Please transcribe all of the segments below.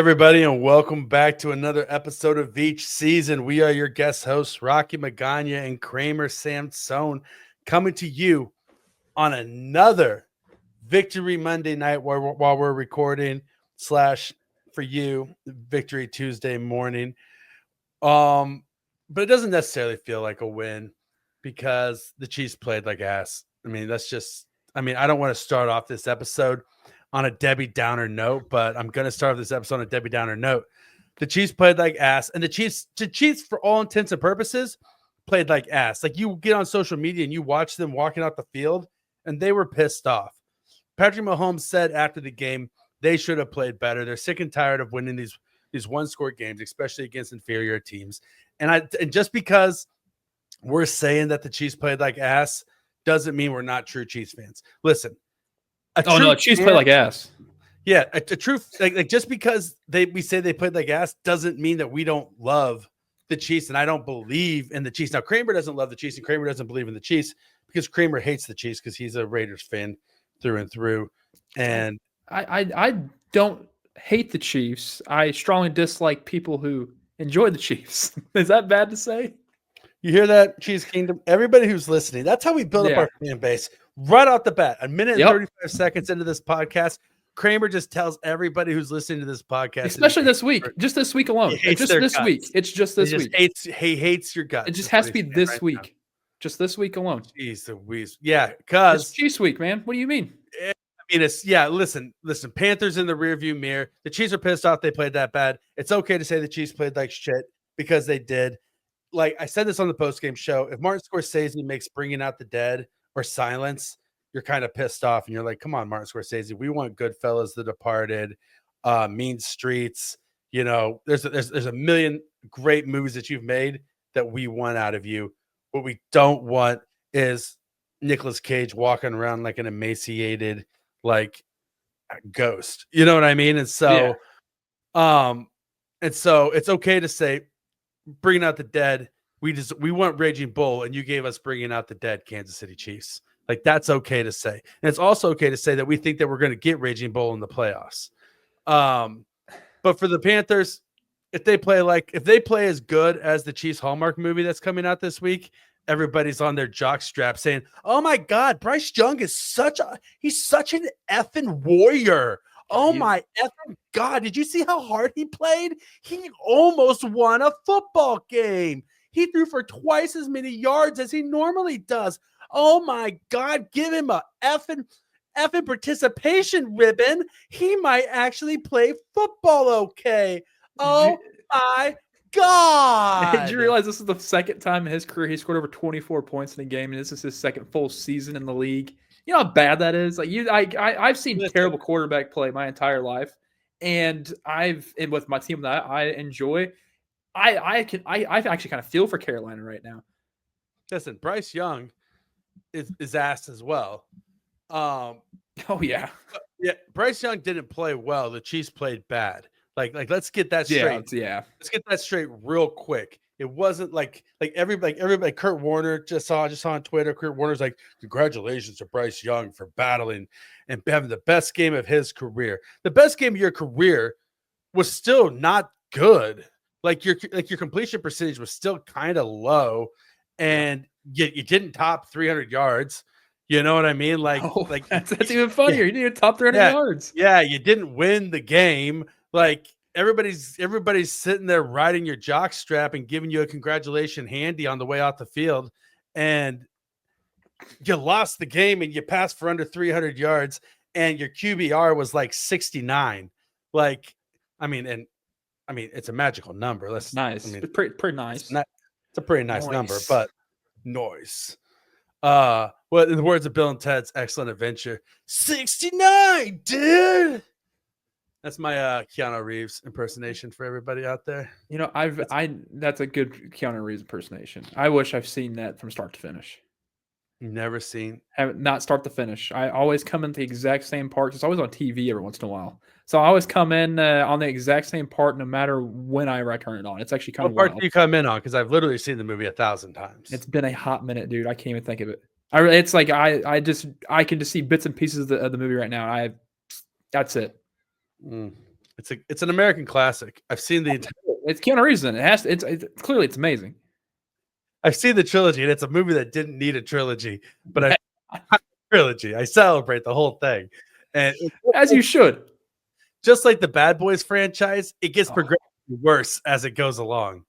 everybody, and welcome back to another episode of Veach Season. We are your guest hosts, Rocky Magaña and Kramer Sansone, coming to you on another Victory Monday night while we're recording / for you Victory Tuesday morning. But it doesn't necessarily feel like a win because the Chiefs played like ass. I don't want to start off this episode on a Debbie Downer note, but I'm going to start this episode on a Debbie Downer note. The Chiefs played like ass, and the Chiefs, for all intents and purposes, played like ass. Like, you get on social media and you watch them walking out the field, and they were pissed off. Patrick Mahomes said after the game they should have played better. They're sick and tired of winning these one-score games, especially against inferior teams. And just because we're saying that the Chiefs played like ass doesn't mean we're not true Chiefs fans. Listen. Chiefs play like ass. Yeah, a true like just because we say they played like ass doesn't mean that we don't love the Chiefs, and I don't believe in the Chiefs. Now, Kramer doesn't love the Chiefs, and Kramer doesn't believe in the Chiefs because Kramer hates the Chiefs because he's a Raiders fan through and through. And I don't hate the Chiefs. I strongly dislike people who enjoy the Chiefs. Is that bad to say? You hear that, Chiefs Kingdom? Everybody who's listening, that's how we build up our fan base. Right off the bat, a minute and 35 seconds into this podcast, Kramer just tells everybody who's listening to this podcast, especially this week, just this week alone. It's just this week. It's just this week. He hates your guts. It just has to be this week. Just this week alone. Jeez Louise. Yeah, because it's Chiefs week, man. What do you mean? Listen. Panthers in the rearview mirror. The Chiefs are pissed off they played that bad. It's okay to say the Chiefs played like shit because they did. Like I said this on the postgame show, if Martin Scorsese makes Bringing Out the Dead or Silence, you're kind of pissed off and you're like, come on, Martin Scorsese, we want Goodfellas, The Departed, Mean Streets. You know, there's a million great movies that you've made that we want out of you. What we don't want is Nicolas Cage walking around like an emaciated like ghost. You know what I mean? And so it's okay to say Bringing Out the Dead. We want Raging Bull, and you gave us Bringing Out the Dead, Kansas City Chiefs. Like, that's okay to say. And it's also okay to say that we think that we're going to get Raging Bull in the playoffs. But for the Panthers, if they play as good as the Chiefs Hallmark movie that's coming out this week, everybody's on their jock strap saying, oh my God, Bryce Young is he's such an effing warrior. Oh my effing God. Did you see how hard he played? He almost won a football game. He threw for twice as many yards as he normally does. Oh my God, give him a effing participation ribbon. He might actually play football okay. Oh my God. Did you realize this is the second time in his career he scored over 24 points in a game, and this is his second full season in the league? You know how bad that is? Like I've seen terrible quarterback play my entire life, and with my team that I enjoy, I actually kind of feel for Carolina right now. Listen, Bryce Young is ass as well. Oh yeah. Bryce Young didn't play well. The Chiefs played bad. Like let's get that straight. Yeah. Let's get that straight real quick. It wasn't like everybody. Kurt Warner just saw on Twitter. Kurt Warner's like, congratulations to Bryce Young for battling and having the best game of his career. The best game of your career was still not good. Like your completion percentage was still kind of low, and you didn't top 300 yards. You know what I mean? That's even funnier. You need a top 300 yards. Yeah, you didn't win the game. Like everybody's sitting there riding your jock strap and giving you a congratulation handy on the way out the field, and you lost the game and you passed for under 300 yards, and your QBR was like 69. It's a magical number. Nice. It's pretty nice. It's a pretty nice number, but noise. Well, in the words of Bill and Ted's Excellent Adventure, 69, dude. That's my Keanu Reeves impersonation for everybody out there. You know, that's a good Keanu Reeves impersonation. I wish I've seen that from start to finish. Never seen. Not start to finish. I always come in the exact same part. It's always on TV every once in a while. So I always come in on the exact same part no matter when I turn it on. It's actually kind of wild. What part do you come in on? Because I've literally seen the movie 1,000 times. It's been a hot minute, dude. I can't even think of it. It's like I can just see bits and pieces of the movie right now. That's it. It's an American classic. I've seen the entire. It's Keanu Reeves in it. It's clearly it's amazing. I've seen the trilogy, and it's a movie that didn't need a trilogy, but trilogy. I celebrate the whole thing, and as you should. Just like the Bad Boys franchise, it gets progressively worse as it goes along.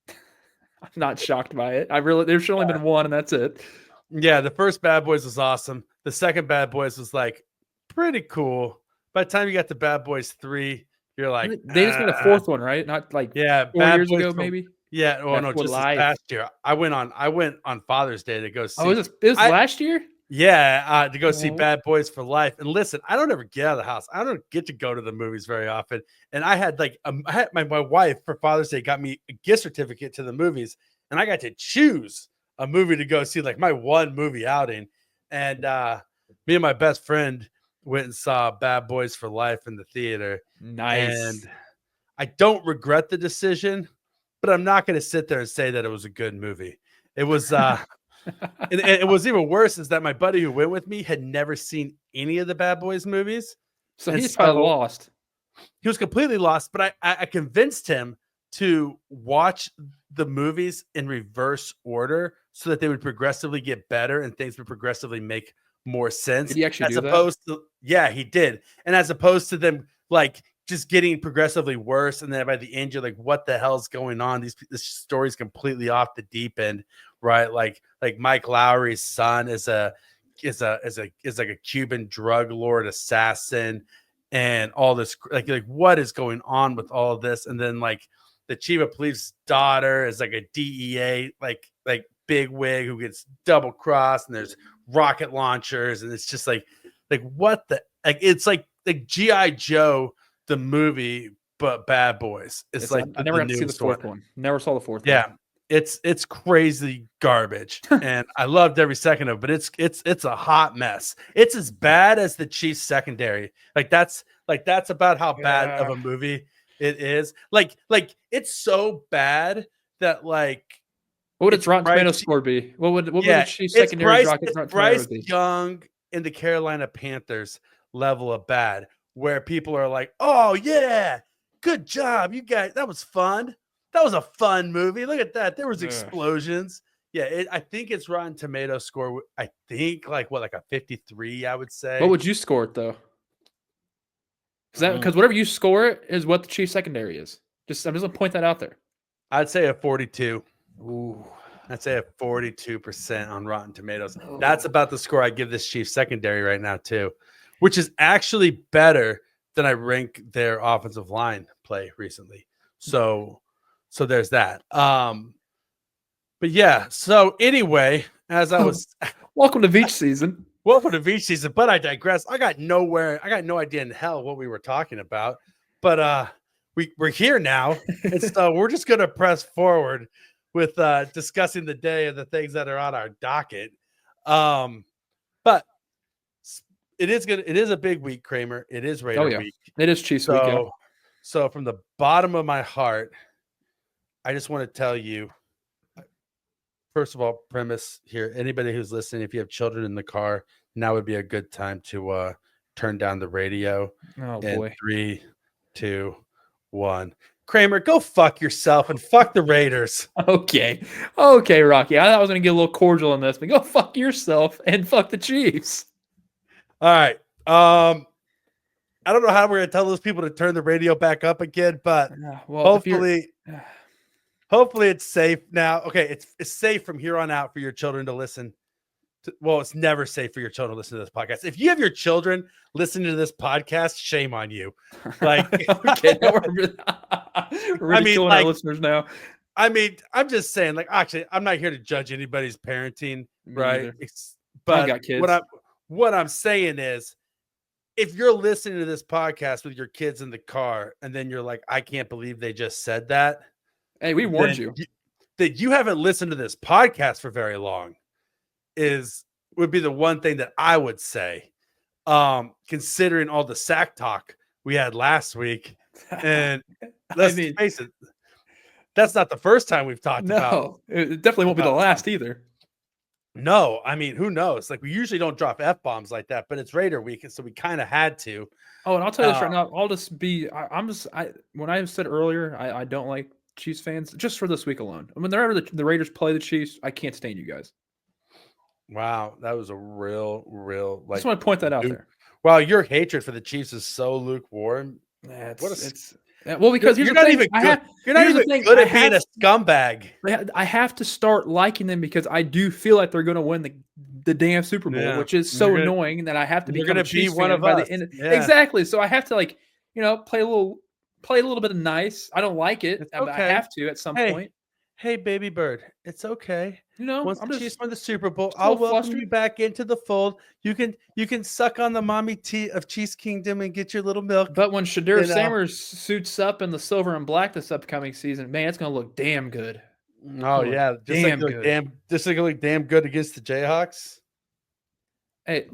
I'm not shocked by it. There's only been one, and that's it. Yeah, the first Bad Boys was awesome. The second Bad Boys was like pretty cool. By the time you got to Bad Boys 3, you're like, they just made a fourth one, right? Not like 4 years ago, maybe. Yeah, well, no, just this past year. I went on Father's Day to go see. Oh, it was last year? Yeah, to go see Bad Boys for Life. And listen, I don't ever get out of the house. I don't get to go to the movies very often. And I had my wife for Father's Day got me a gift certificate to the movies, and I got to choose a movie to go see, like my one movie outing. And me and my best friend went and saw Bad Boys for Life in the theater. Nice. And I don't regret the decision, but I'm not going to sit there and say that it was a good movie. It was and it was even worse is that my buddy who went with me had never seen any of the Bad Boys movies. So he's probably lost. He was completely lost, but I convinced him to watch the movies in reverse order so that they would progressively get better and things would progressively make more sense. Did he actually do that? Yeah, he did. And as opposed to them like just getting progressively worse, and then by the end you're like, what the hell's going on? This story's completely off the deep end, right? Like Mike Lowry's son is like a Cuban drug lord assassin, and all this like what is going on with all of this? And then like the chief of police daughter is like a DEA like big wig who gets double crossed, and there's rocket launchers, and it's just like what the it's like G.I. Joe the movie, but Bad Boys. It's like I never got to see the fourth one. Never saw the fourth one. Yeah, it's crazy garbage, and I loved every second of it. But it's a hot mess. It's as bad as the Chiefs secondary. That's about how bad of a movie it is. Like it's so bad that like. What would its Rotten Tomatoes score be? What would the Chiefs secondary it's Bryce Young in the Carolina Panthers level of bad, where people are like, "Oh yeah, good job, you guys. That was fun. That was a fun movie. Look at that. There was explosions." Yeah, I think its Rotten Tomatoes score. I think like a 53. I would say. What would you score it though? Because whatever you score it is what the Chiefs secondary is. I'm just gonna point that out there. I'd say a 42. Ooh. I'd say a 42% on Rotten Tomatoes. Oh. That's about the score I give this Chiefs secondary right now too, which is actually better than I rank their offensive line play recently. So there's that. But yeah. So anyway, as I was welcome to Veach season. Welcome to Veach season. But I digress. I got no idea in hell what we were talking about. But we're here now, and so we're just gonna press forward with discussing the day and the things that are on our docket. But it is a big week, Kramer. It is Raider week. It is Chiefs week. Yeah. So from the bottom of my heart, I just want to tell you, first of all, premise here, anybody who's listening, if you have children in the car, now would be a good time to turn down the radio. Oh boy. 3, 2, 1. Kramer, go fuck yourself and fuck the Raiders. Okay, Rocky. I thought I was going to get a little cordial in this, but go fuck yourself and fuck the Chiefs. All right. I don't know how we're going to tell those people to turn the radio back up again, but hopefully it's safe now. Okay, it's safe from here on out for your children to listen. Well, it's never safe for your children to listen to this podcast. If you have your children listening to this podcast, shame on you. Like, okay, we're killing our listeners now. I mean, I'm just saying, like, actually, I'm not here to judge anybody's parenting, right? But I got kids. What I'm saying is, if you're listening to this podcast with your kids in the car, and then you're like, I can't believe they just said that. Hey, we warned you that you haven't listened to this podcast for very long. Would be the one thing that I would say, considering all the sack talk we had last week. And let's face it, that's not the first time we've talked about. No, it definitely won't be the last either. No, I mean, who knows? Like, we usually don't drop F-bombs like that, but it's Raider week, so we kind of had to. Oh, and I'll tell you this right now. I'll just be. When I said earlier, I don't like Chiefs fans just for this week alone. Whenever the Raiders play the Chiefs, I can't stand you guys. Wow, that was a real like. Just want to point that out there. Wow, your hatred for the Chiefs is so lukewarm. Yeah, What well, because you're not even good. You're not even good at being a scumbag. I have to start liking them because I do feel like they're going to win the damn Super Bowl, which is so annoying that I have to become a Chiefs fan by the end. Exactly. So I have to play a little bit of nice. I don't like it. It's but I have to at some point. Hey, baby bird, it's okay. Once the Chiefs win the Super Bowl, I'll welcome you back into the fold. You can suck on the mommy tea of Chiefs Kingdom and get your little milk. But when Shedeur Sanders suits up in the silver and black this upcoming season, man, it's going to look damn good. Oh yeah, just like damn good against the Jayhawks. Hey,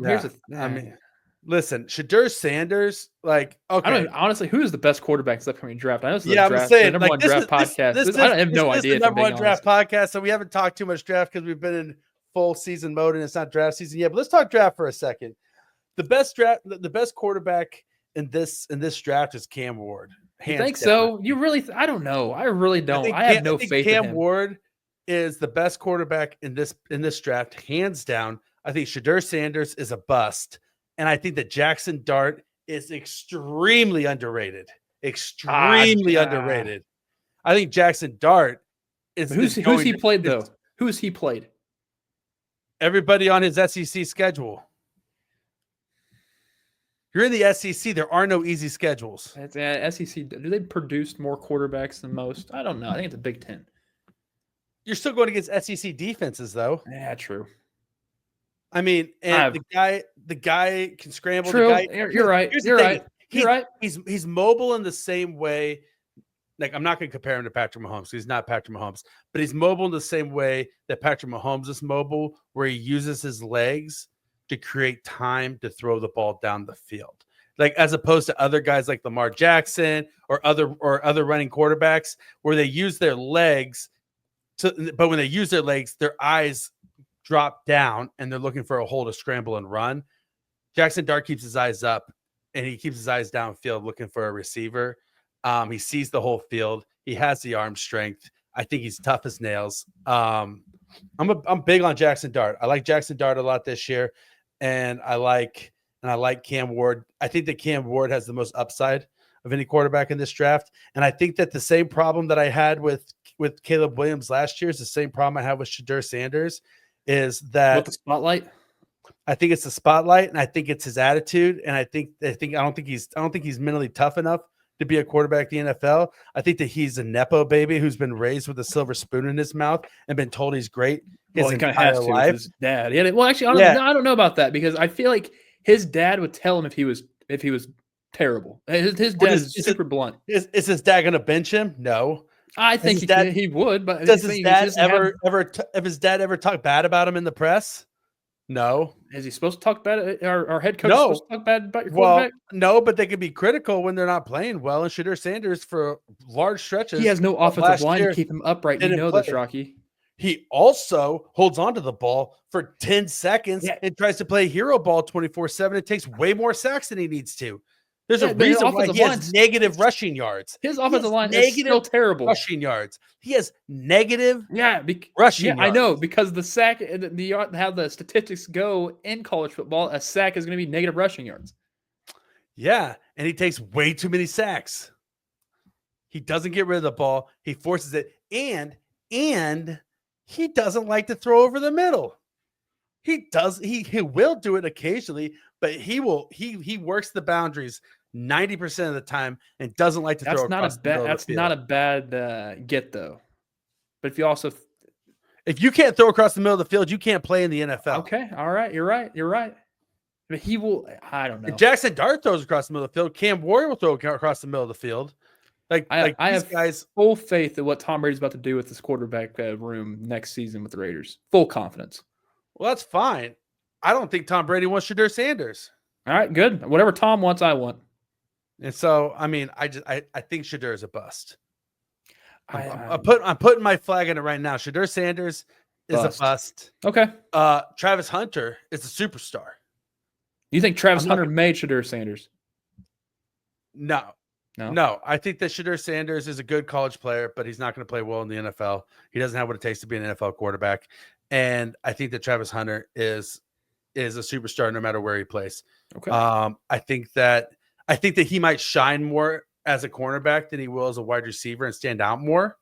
listen, Shedeur Sanders, like, okay. I don't honestly, who is the best quarterback this upcoming draft? I know this is I'm saying, the number one draft podcast. I have no idea. This is the number one draft podcast, so we haven't talked too much draft because we've been in full season mode and it's not draft season yet. But let's talk draft for a second. The best quarterback in this draft is Cam Ward. You think so? You really? I don't know. I really don't. I have no faith in him. Cam Ward is the best quarterback in this draft, hands down. I think Shedeur Sanders is a bust, and I think that Jackson Dart is extremely underrated. Underrated. I think Jackson Dart is. Who's he played though? Who's he played? Everybody on his SEC schedule. You're in the SEC. There are no easy schedules. SEC. Do they produce more quarterbacks than most? I don't know. I think it's a Big Ten. You're still going against SEC defenses, though. Yeah, true. I mean, and the guy can scramble. True. You're right. You're right. He's mobile in the same way. Like, I'm not going to compare him to Patrick Mahomes because he's not Patrick Mahomes, but he's mobile in the same way that Patrick Mahomes is mobile, where he uses his legs to create time to throw the ball down the field. Like, as opposed to other guys like Lamar Jackson or other running quarterbacks where they use their legs but when they use their legs, their eyes drop down and they're looking for a hole to scramble and run. Jackson Dart keeps his eyes up and he keeps his eyes downfield looking for a receiver. He sees the whole field. He has the arm strength. I think he's tough as nails. I'm big on Jackson Dart. I like Jackson Dart a lot this year, and I like Cam Ward. I think that Cam Ward has the most upside of any quarterback in this draft, and I think that the same problem that I had with Caleb Williams last year is the same problem I have with Shedeur Sanders. Is that with the spotlight? I think it's the spotlight, and I think it's his attitude, and I don't think he's mentally tough enough to be a quarterback in the NFL. I think that he's a Nepo baby who's been raised with a silver spoon in his mouth and been told he's great his entire life. His dad. Yeah. Well, actually, I don't know about that because I feel like his dad would tell him if he was terrible. His dad is super blunt. Is his dad going to bench him? No. I think he would. But does his dad have his dad ever talk bad about him in the press? No. Is he supposed to talk bad? Our head coach is supposed to talk bad about your quarterback? Well, no, but they can be critical when they're not playing well. And Shedeur Sanders, for large stretches, he has no offensive line to keep him upright. You know this, Rocky. He also holds onto the ball for 10 seconds and tries to play hero ball 24/7. It takes way more sacks than he needs to. There's a reason why he has negative rushing yards. His offensive line is still terrible. Rushing yards. He has negative rushing yards. I know, because the sack, how the statistics go in college football, a sack is going to be negative rushing yards. Yeah, and he takes way too many sacks. He doesn't get rid of the ball. He forces it, and he doesn't like to throw over the middle. He does. He will do it occasionally, but he works the boundaries 90% of the time and doesn't like to throw across the middle of the field. That's not a bad get, though. But if you can't throw across the middle of the field, you can't play in the NFL. Okay, all right, you're right. But he will. I don't know. If Jackson Dart throws across the middle of the field, Cam Ward will throw across the middle of the field. I have full faith in what Tom Brady's about to do with this quarterback room next season with the Raiders. Full confidence. Well, that's fine. I don't think Tom Brady wants Shedeur Sanders. All right, good. Whatever Tom wants, I want. And so, I mean, I think Shedeur is a bust. I'm putting my flag in it right now. Shedeur Sanders is a bust. Okay. Travis Hunter is a superstar. You think Travis Hunter made Shedeur Sanders? No. I think that Shedeur Sanders is a good college player, but he's not going to play well in the NFL. He doesn't have what it takes to be an NFL quarterback. And I think that Travis Hunter is a superstar no matter where he plays. Okay. I think that he might shine more as a cornerback than he will as a wide receiver and stand out more.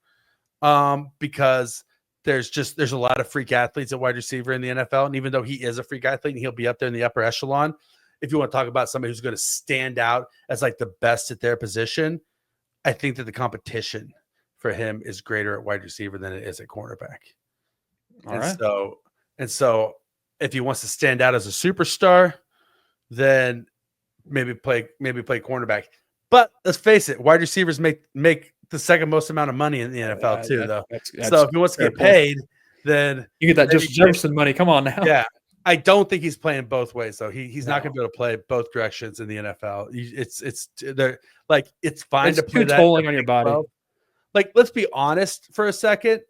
Because there's a lot of freak athletes at wide receiver in the NFL. And even though he is a freak athlete and he'll be up there in the upper echelon, if you want to talk about somebody who's going to stand out as like the best at their position, I think that the competition for him is greater at wide receiver than it is at cornerback. All right. So if he wants to stand out as a superstar, then maybe play cornerback. But let's face it, wide receivers make the second most amount of money in the NFL too, though. So if he wants to get paid, then you get that Justin Jefferson money. Come on now. Yeah. I don't think he's playing both ways, though. He's not going to be able to play both directions in the NFL. It's fine to play that. Tolling on your body. 12. Like, let's be honest for a second.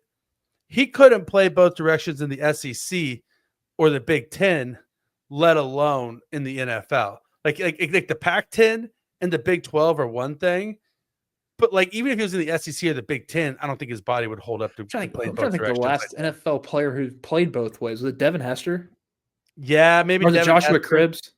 He couldn't play both directions in the SEC or the Big Ten, let alone in the NFL. Like the Pac-10 and the Big 12 are one thing, but like even if he was in the SEC or the Big Ten, I don't think his body would hold up to play both directions. The last NFL player who played both ways was it Devin Hester? Yeah, maybe. Or was it Joshua Cribbs?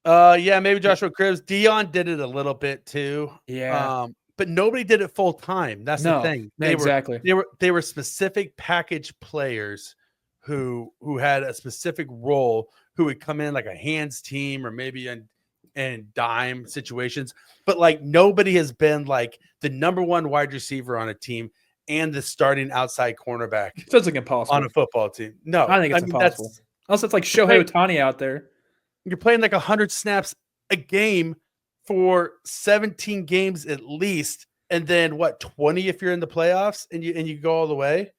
Maybe Joshua Cribbs. Dion did it a little bit too. Yeah. But nobody did it full time. That's the thing. They were specific package players who had a specific role, who would come in like a hands team or maybe in dime situations. But like nobody has been like the number one wide receiver on a team and the starting outside cornerback. Feels like impossible on a football team. No, I think it's impossible. Also, it's like Shohei Ohtani out there. You're playing like 100 snaps a game for 17 games at least, and then 20 if you're in the playoffs and you go all the way.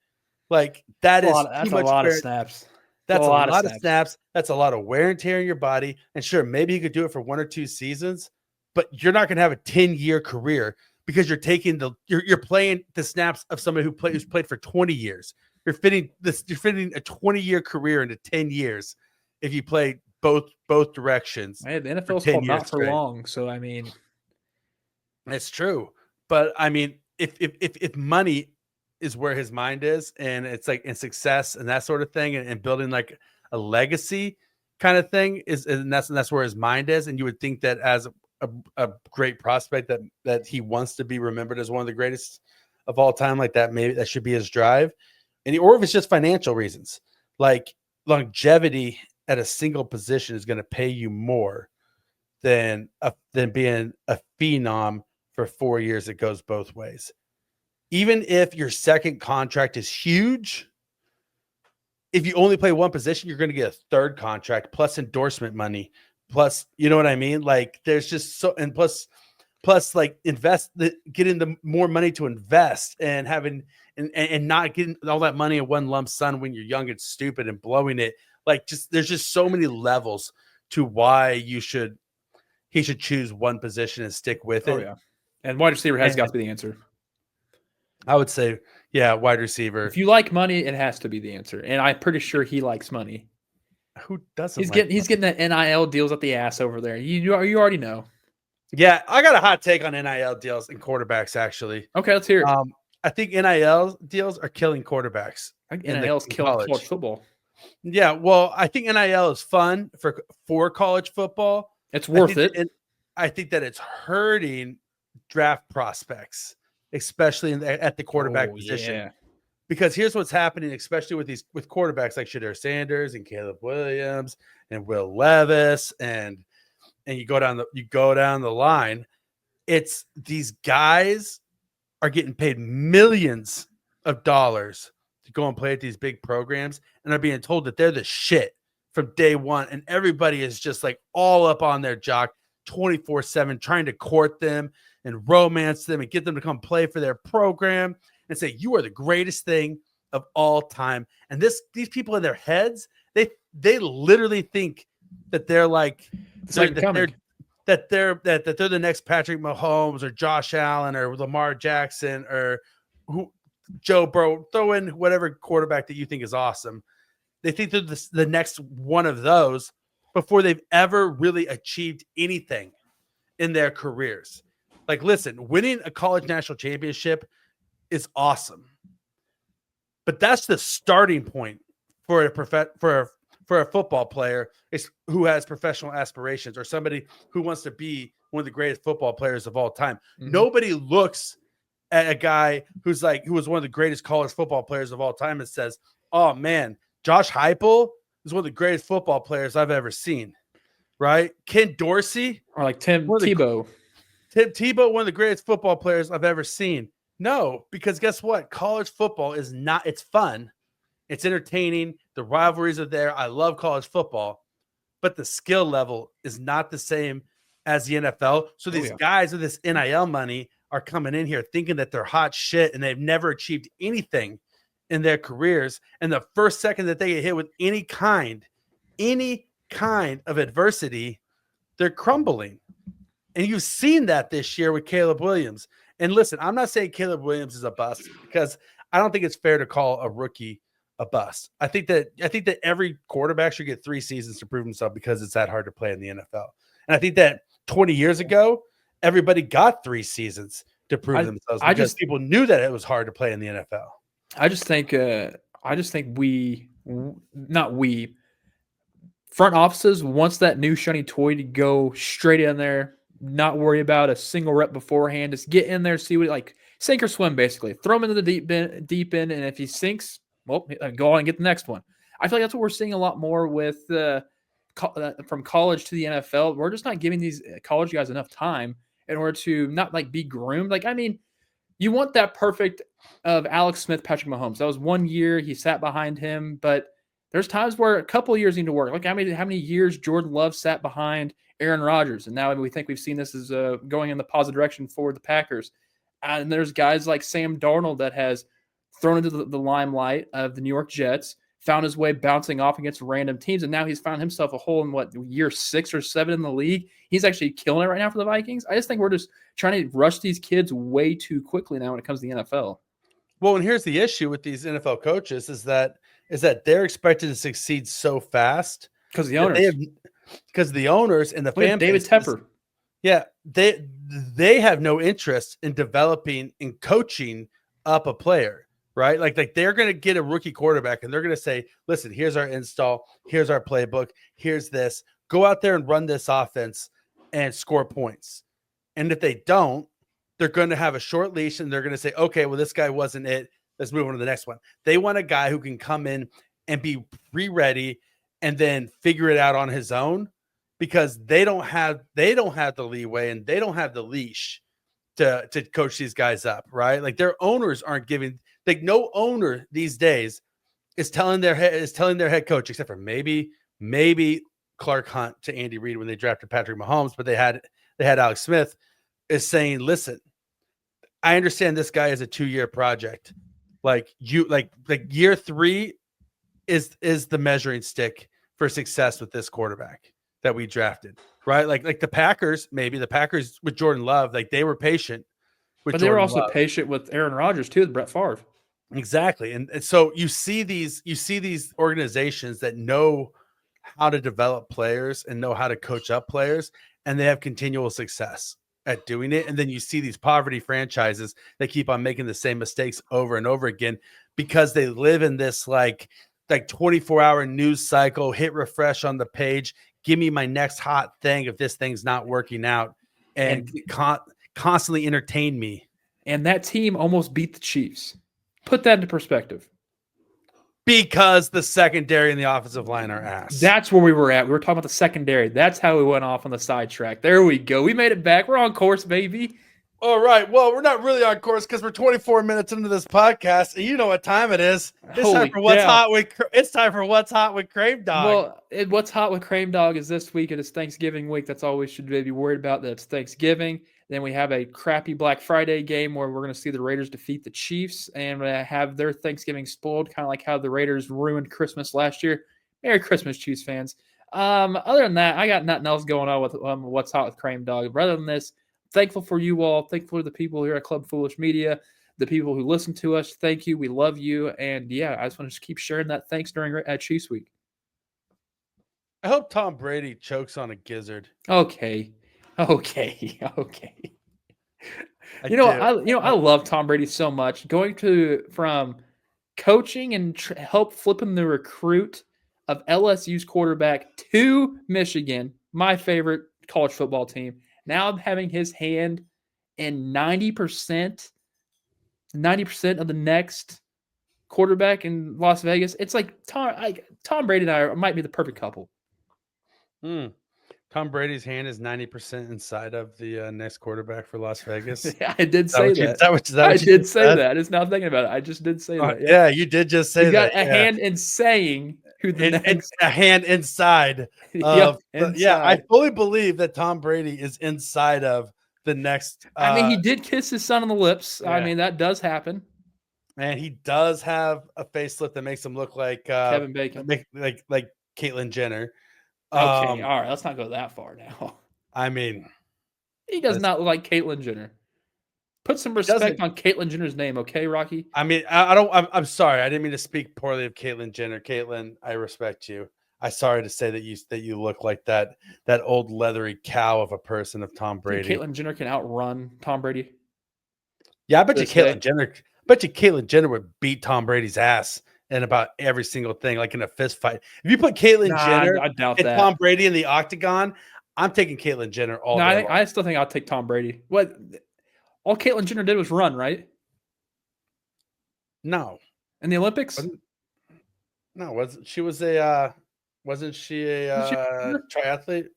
Like that's a lot of snaps. That's a lot of snaps. That's a lot of wear and tear in your body. And sure, maybe you could do it for 1 or 2 seasons, but you're not going to have a 10-year career because you're playing the snaps of somebody who's played for 20 years. You're fitting a 20-year career into 10 years if you play both directions. Hey, the NFL's called not for long, so I mean, it's true. But I mean, if money is where his mind is, and it's like in success and that sort of thing, and building like a legacy kind of thing and that's where his mind is, and you would think that as a great prospect that he wants to be remembered as one of the greatest of all time, like that, maybe that should be his drive. Or if it's just financial reasons, like longevity at a single position is going to pay you more than being a phenom for 4 years. It goes both ways. Even if your second contract is huge, if you only play one position, you're going to get a third contract plus endorsement money. Plus, you know what I mean? Like there's just so, and plus like getting the more money to invest and having, and not getting all that money in one lump sum when you're young and stupid and blowing it. Like there's just so many levels to why he should choose one position and stick with it. Oh yeah. And wide receiver has got to be the answer. I would say, yeah, wide receiver. If you like money, it has to be the answer. And I'm pretty sure he likes money. Who doesn't? He's getting that NIL deals at the ass over there. You already know. Yeah, I got a hot take on NIL deals and quarterbacks, actually. Okay, let's hear it. I think NIL deals are killing quarterbacks. NIL is killing college football. Yeah, well, I think NIL is fun for college football. It's worth it. I think that it's hurting draft prospects, especially at the quarterback position. Yeah. Because here's what's happening, especially with quarterbacks like Shedeur Sanders and Caleb Williams and Will Levis, and you go down the line. It's these guys are getting paid millions of dollars to go and play at these big programs, and are being told that they're the shit from day one, and everybody is just like all up on their jock 24/7, trying to court them and romance them and get them to come play for their program and say, you are the greatest thing of all time. And these people in their heads, they literally think that they're like, that they're the next Patrick Mahomes or Josh Allen or Lamar Jackson or who, Joe Burrow, throw in whatever quarterback that you think is awesome. They think they're the next one of those before they've ever really achieved anything in their careers. Like, listen, winning a college national championship is awesome, but that's the starting point for a football player who has professional aspirations or somebody who wants to be one of the greatest football players of all time. Mm-hmm. Nobody looks at a guy who was one of the greatest college football players of all time and says, "Oh man, Josh Heupel is one of the greatest football players I've ever seen." Right? Ken Dorsey, or like Tim Tebow. Tim Tebow, one of the greatest football players I've ever seen. No, because guess what? College football is not. It's fun. It's entertaining. The rivalries are there. I love college football, but the skill level is not the same as the NFL. So these guys with this NIL money are coming in here thinking that they're hot shit and they've never achieved anything in their careers. And the first second that they get hit with any kind of adversity, they're crumbling. And you've seen that this year with Caleb Williams. And listen, I'm not saying Caleb Williams is a bust because I don't think it's fair to call a rookie a bust. I think that every quarterback should get 3 seasons to prove himself because it's that hard to play in the NFL. And I think that 20 years ago, everybody got 3 seasons to prove themselves because people knew that it was hard to play in the NFL. I just think front offices wants that new shiny toy to go straight in there, not worry about a single rep beforehand. Just get in there, see what like sink or swim, basically. Throw him into the deep end, and if he sinks, well, go on and get the next one. I feel like that's what we're seeing a lot more with from college to the NFL. We're just not giving these college guys enough time in order to not like be groomed. Like, I mean, you want that perfect of Alex Smith, Patrick Mahomes. That was 1 year. He sat behind him, but there's times where a couple of years need to work. Like how many years Jordan Love sat behind Aaron Rodgers, and now we think we've seen this as going in the positive direction for the Packers. And there's guys like Sam Darnold that has thrown into the limelight of the New York Jets, found his way bouncing off against random teams, and now he's found himself a hole in year 6 or 7 in the league. He's actually killing it right now for the Vikings. I just think we're just trying to rush these kids way too quickly now when it comes to the NFL. Well, and here's the issue with these NFL coaches is that they're expected to succeed so fast because the owners, and the fan David Tepper. Yeah, they have no interest in developing and coaching up a player, right? Like they're going to get a rookie quarterback and they're going to say, "Listen, here's our install, here's our playbook, here's this. Go out there and run this offense and score points." And if they don't, they're going to have a short leash and they're going to say, "Okay, well, this guy wasn't it. Let's move on to the next one." They want a guy who can come in and be pre-ready and then figure it out on his own because they don't have the leeway and they don't have the leash to coach these guys up, right? Like their owners aren't giving, like no owner these days is telling their head coach, except for maybe Clark Hunt to Andy Reid when they drafted Patrick Mahomes, but they had Alex Smith, is saying, "Listen, I understand this guy is a 2-year project. Like year 3 is the measuring stick for success with this quarterback that we drafted, right? Like the Packers with Jordan Love, like they were patient with but they were also patient with Aaron Rodgers too, with Brett Favre. Exactly. And so you see these organizations that know how to develop players and know how to coach up players, and they have continual success at doing it. And then you see these poverty franchises that keep on making the same mistakes over and over again because they live in this like 24-hour news cycle, hit refresh on the page, give me my next hot thing if this thing's not working out, and constantly entertain me. And that team almost beat the Chiefs. Put that into perspective. Because the secondary and the offensive line are ass. That's where we were at. We were talking about the secondary. That's how we went off on the sidetrack. There we go. We made it back. We're on course, baby. All right. Well, we're not really on course because we're 24 minutes into this podcast, and you know what time it is. It's time for what's hot with Krame Dog. Well, what's hot with Krame Dog is this week. It is Thanksgiving week. That's all we should be worried about. That's Thanksgiving. Then we have a crappy Black Friday game where we're going to see the Raiders defeat the Chiefs and have their Thanksgiving spoiled, kind of like how the Raiders ruined Christmas last year. Merry Christmas, Chiefs fans. Other than that, I got nothing else going on with what's hot with Krame Dog. Rather than this, thankful for you all. Thankful for the people here at Club Foolish Media. the people who listen to us, thank you. We love you. And yeah, I just want to just keep sharing that thanks during Chiefs week. I hope Tom Brady chokes on a gizzard. Okay. Okay. I I love Tom Brady so much. Going from coaching and help flipping the recruit of LSU's quarterback to Michigan, my favorite college football team. Now having his hand in 90% of the next quarterback in Las Vegas. It's like Tom Brady and I might be the perfect couple. Tom Brady's hand is 90% inside of the next quarterback for Las Vegas. I did say that. I did say that. It's now thinking about it. I just did say that. Yeah, you did just say that. You got a hand in saying who the next a hand inside of. Yeah, I fully believe that Tom Brady is inside of the next. I mean, he did kiss his son on the lips. Yeah. I mean, that does happen. And he does have a facelift that makes him look like Kevin Bacon, like Caitlyn Jenner. Okay, all right, let's not go that far now. I mean, he does not look like Caitlyn Jenner. Put some respect on Caitlyn Jenner's name, okay, Rocky? I mean, I'm sorry. I didn't mean to speak poorly of Caitlyn Jenner. Caitlyn, I respect you. I'm sorry to say that you look like that old leathery cow of a person of Tom Brady. Caitlyn Jenner can outrun Tom Brady. Yeah, I bet you Caitlyn Jenner would beat Tom Brady's ass in about every single thing, like in a fist fight. If you put Caitlyn Jenner and Tom Brady in the octagon, I'm taking Caitlyn Jenner all day. I still think I'll take Tom Brady. What? All Caitlyn Jenner did was run, right? No. In the Olympics? Wasn't she a triathlete?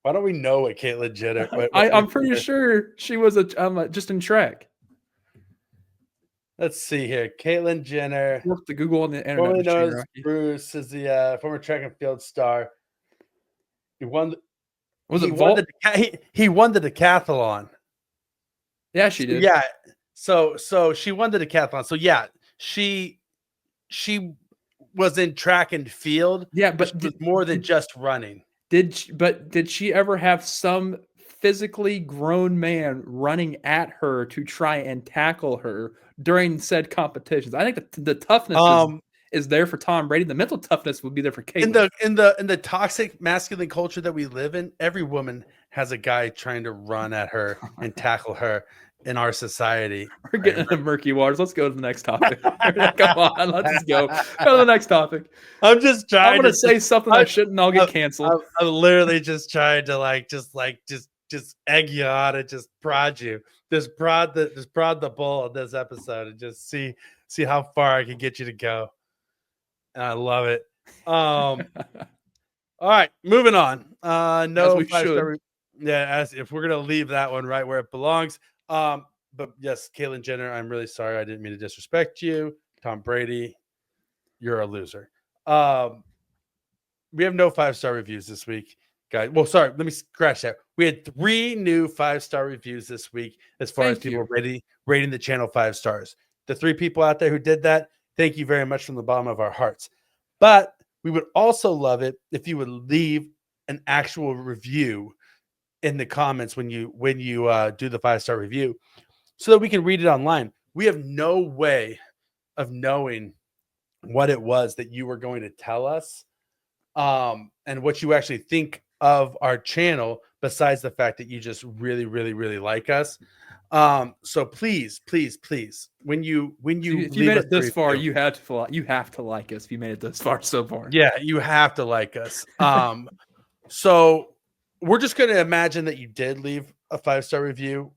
Why don't we know what Caitlyn Jenner? I'm pretty sure she was just in track. Let's see here. Caitlyn Jenner. Work the Google on the internet. Formerly known as Bruce is the former track and field star. He won. He won the decathlon. Yeah, she did. Yeah. So she won the decathlon. So yeah, she was in track and field. Yeah, but more than just running. Did she ever have some physically grown man running at her to try and tackle her during said competitions? I think the toughness is there for Tom Brady. The mental toughness would be there for Caitlyn. In the toxic masculine culture that we live in, every woman has a guy trying to run at her and tackle her in our society. We're getting into murky waters. Let's go to the next topic. Come on, let's just go. Go to the next topic. I'm just trying. I'm going to say something I shouldn't. I'll get canceled. I'm literally just trying to just egg you on and just prod you. Just prod the bull in this episode and just see how far I can get you to go. And I love it. All right, moving on. No, as we should. As if we're gonna leave that one right where it belongs. But yes, Caitlyn Jenner, I'm really sorry. I didn't mean to disrespect you. Tom Brady, you're a loser. We have no 5-star reviews this week, guys. Well, sorry, let me scratch that. We had 3 new 5-star reviews this week as far as people rating the channel 5 stars. The 3 people out there who did that, thank you very much from the bottom of our hearts. But we would also love it if you would leave an actual review in the comments when you do the 5-star review so that we can read it online. We have no way of knowing what it was that you were going to tell us and what you actually think of our channel besides the fact that you just really, really, really like us. So please, when you if you made it this far, you have to like us. If you made it this far so far, yeah, you have to like us. So we're just going to imagine that you did leave a 5-star review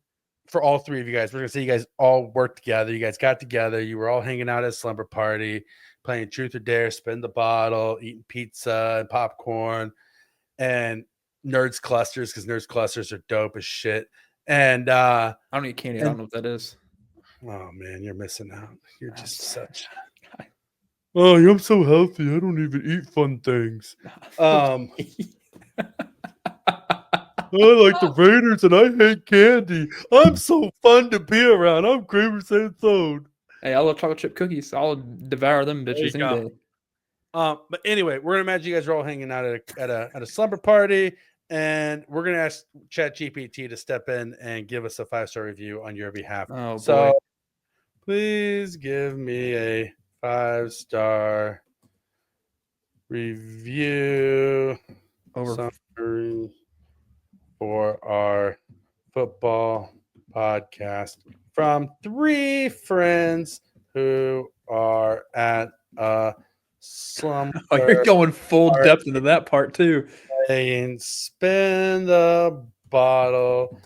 for all 3 of you guys. We're going to say you guys all worked together. You guys got together. You were all hanging out at a slumber party, playing truth or dare, spin the bottle, eating pizza and popcorn and Nerds Clusters, because Nerds Clusters are dope as shit. And I don't eat candy. I don't know what that is. Oh man, you're missing out. You're just such. Oh, I'm so healthy. I don't even eat fun things. I like the Raiders and I hate candy. I'm so fun to be around. I'm Kramer Sansone. Hey, I love chocolate chip cookies. I'll devour them bitches any day. But anyway, we're gonna imagine you guys are all hanging out at a slumber party, and we're going to ask ChatGPT to step in and give us a 5-star review on your behalf. Oh, so boy. please give me a 5-star review summary for our football podcast from 3 friends who are at a slumber Oh, you're going full depth into that part too. playing spin the bottle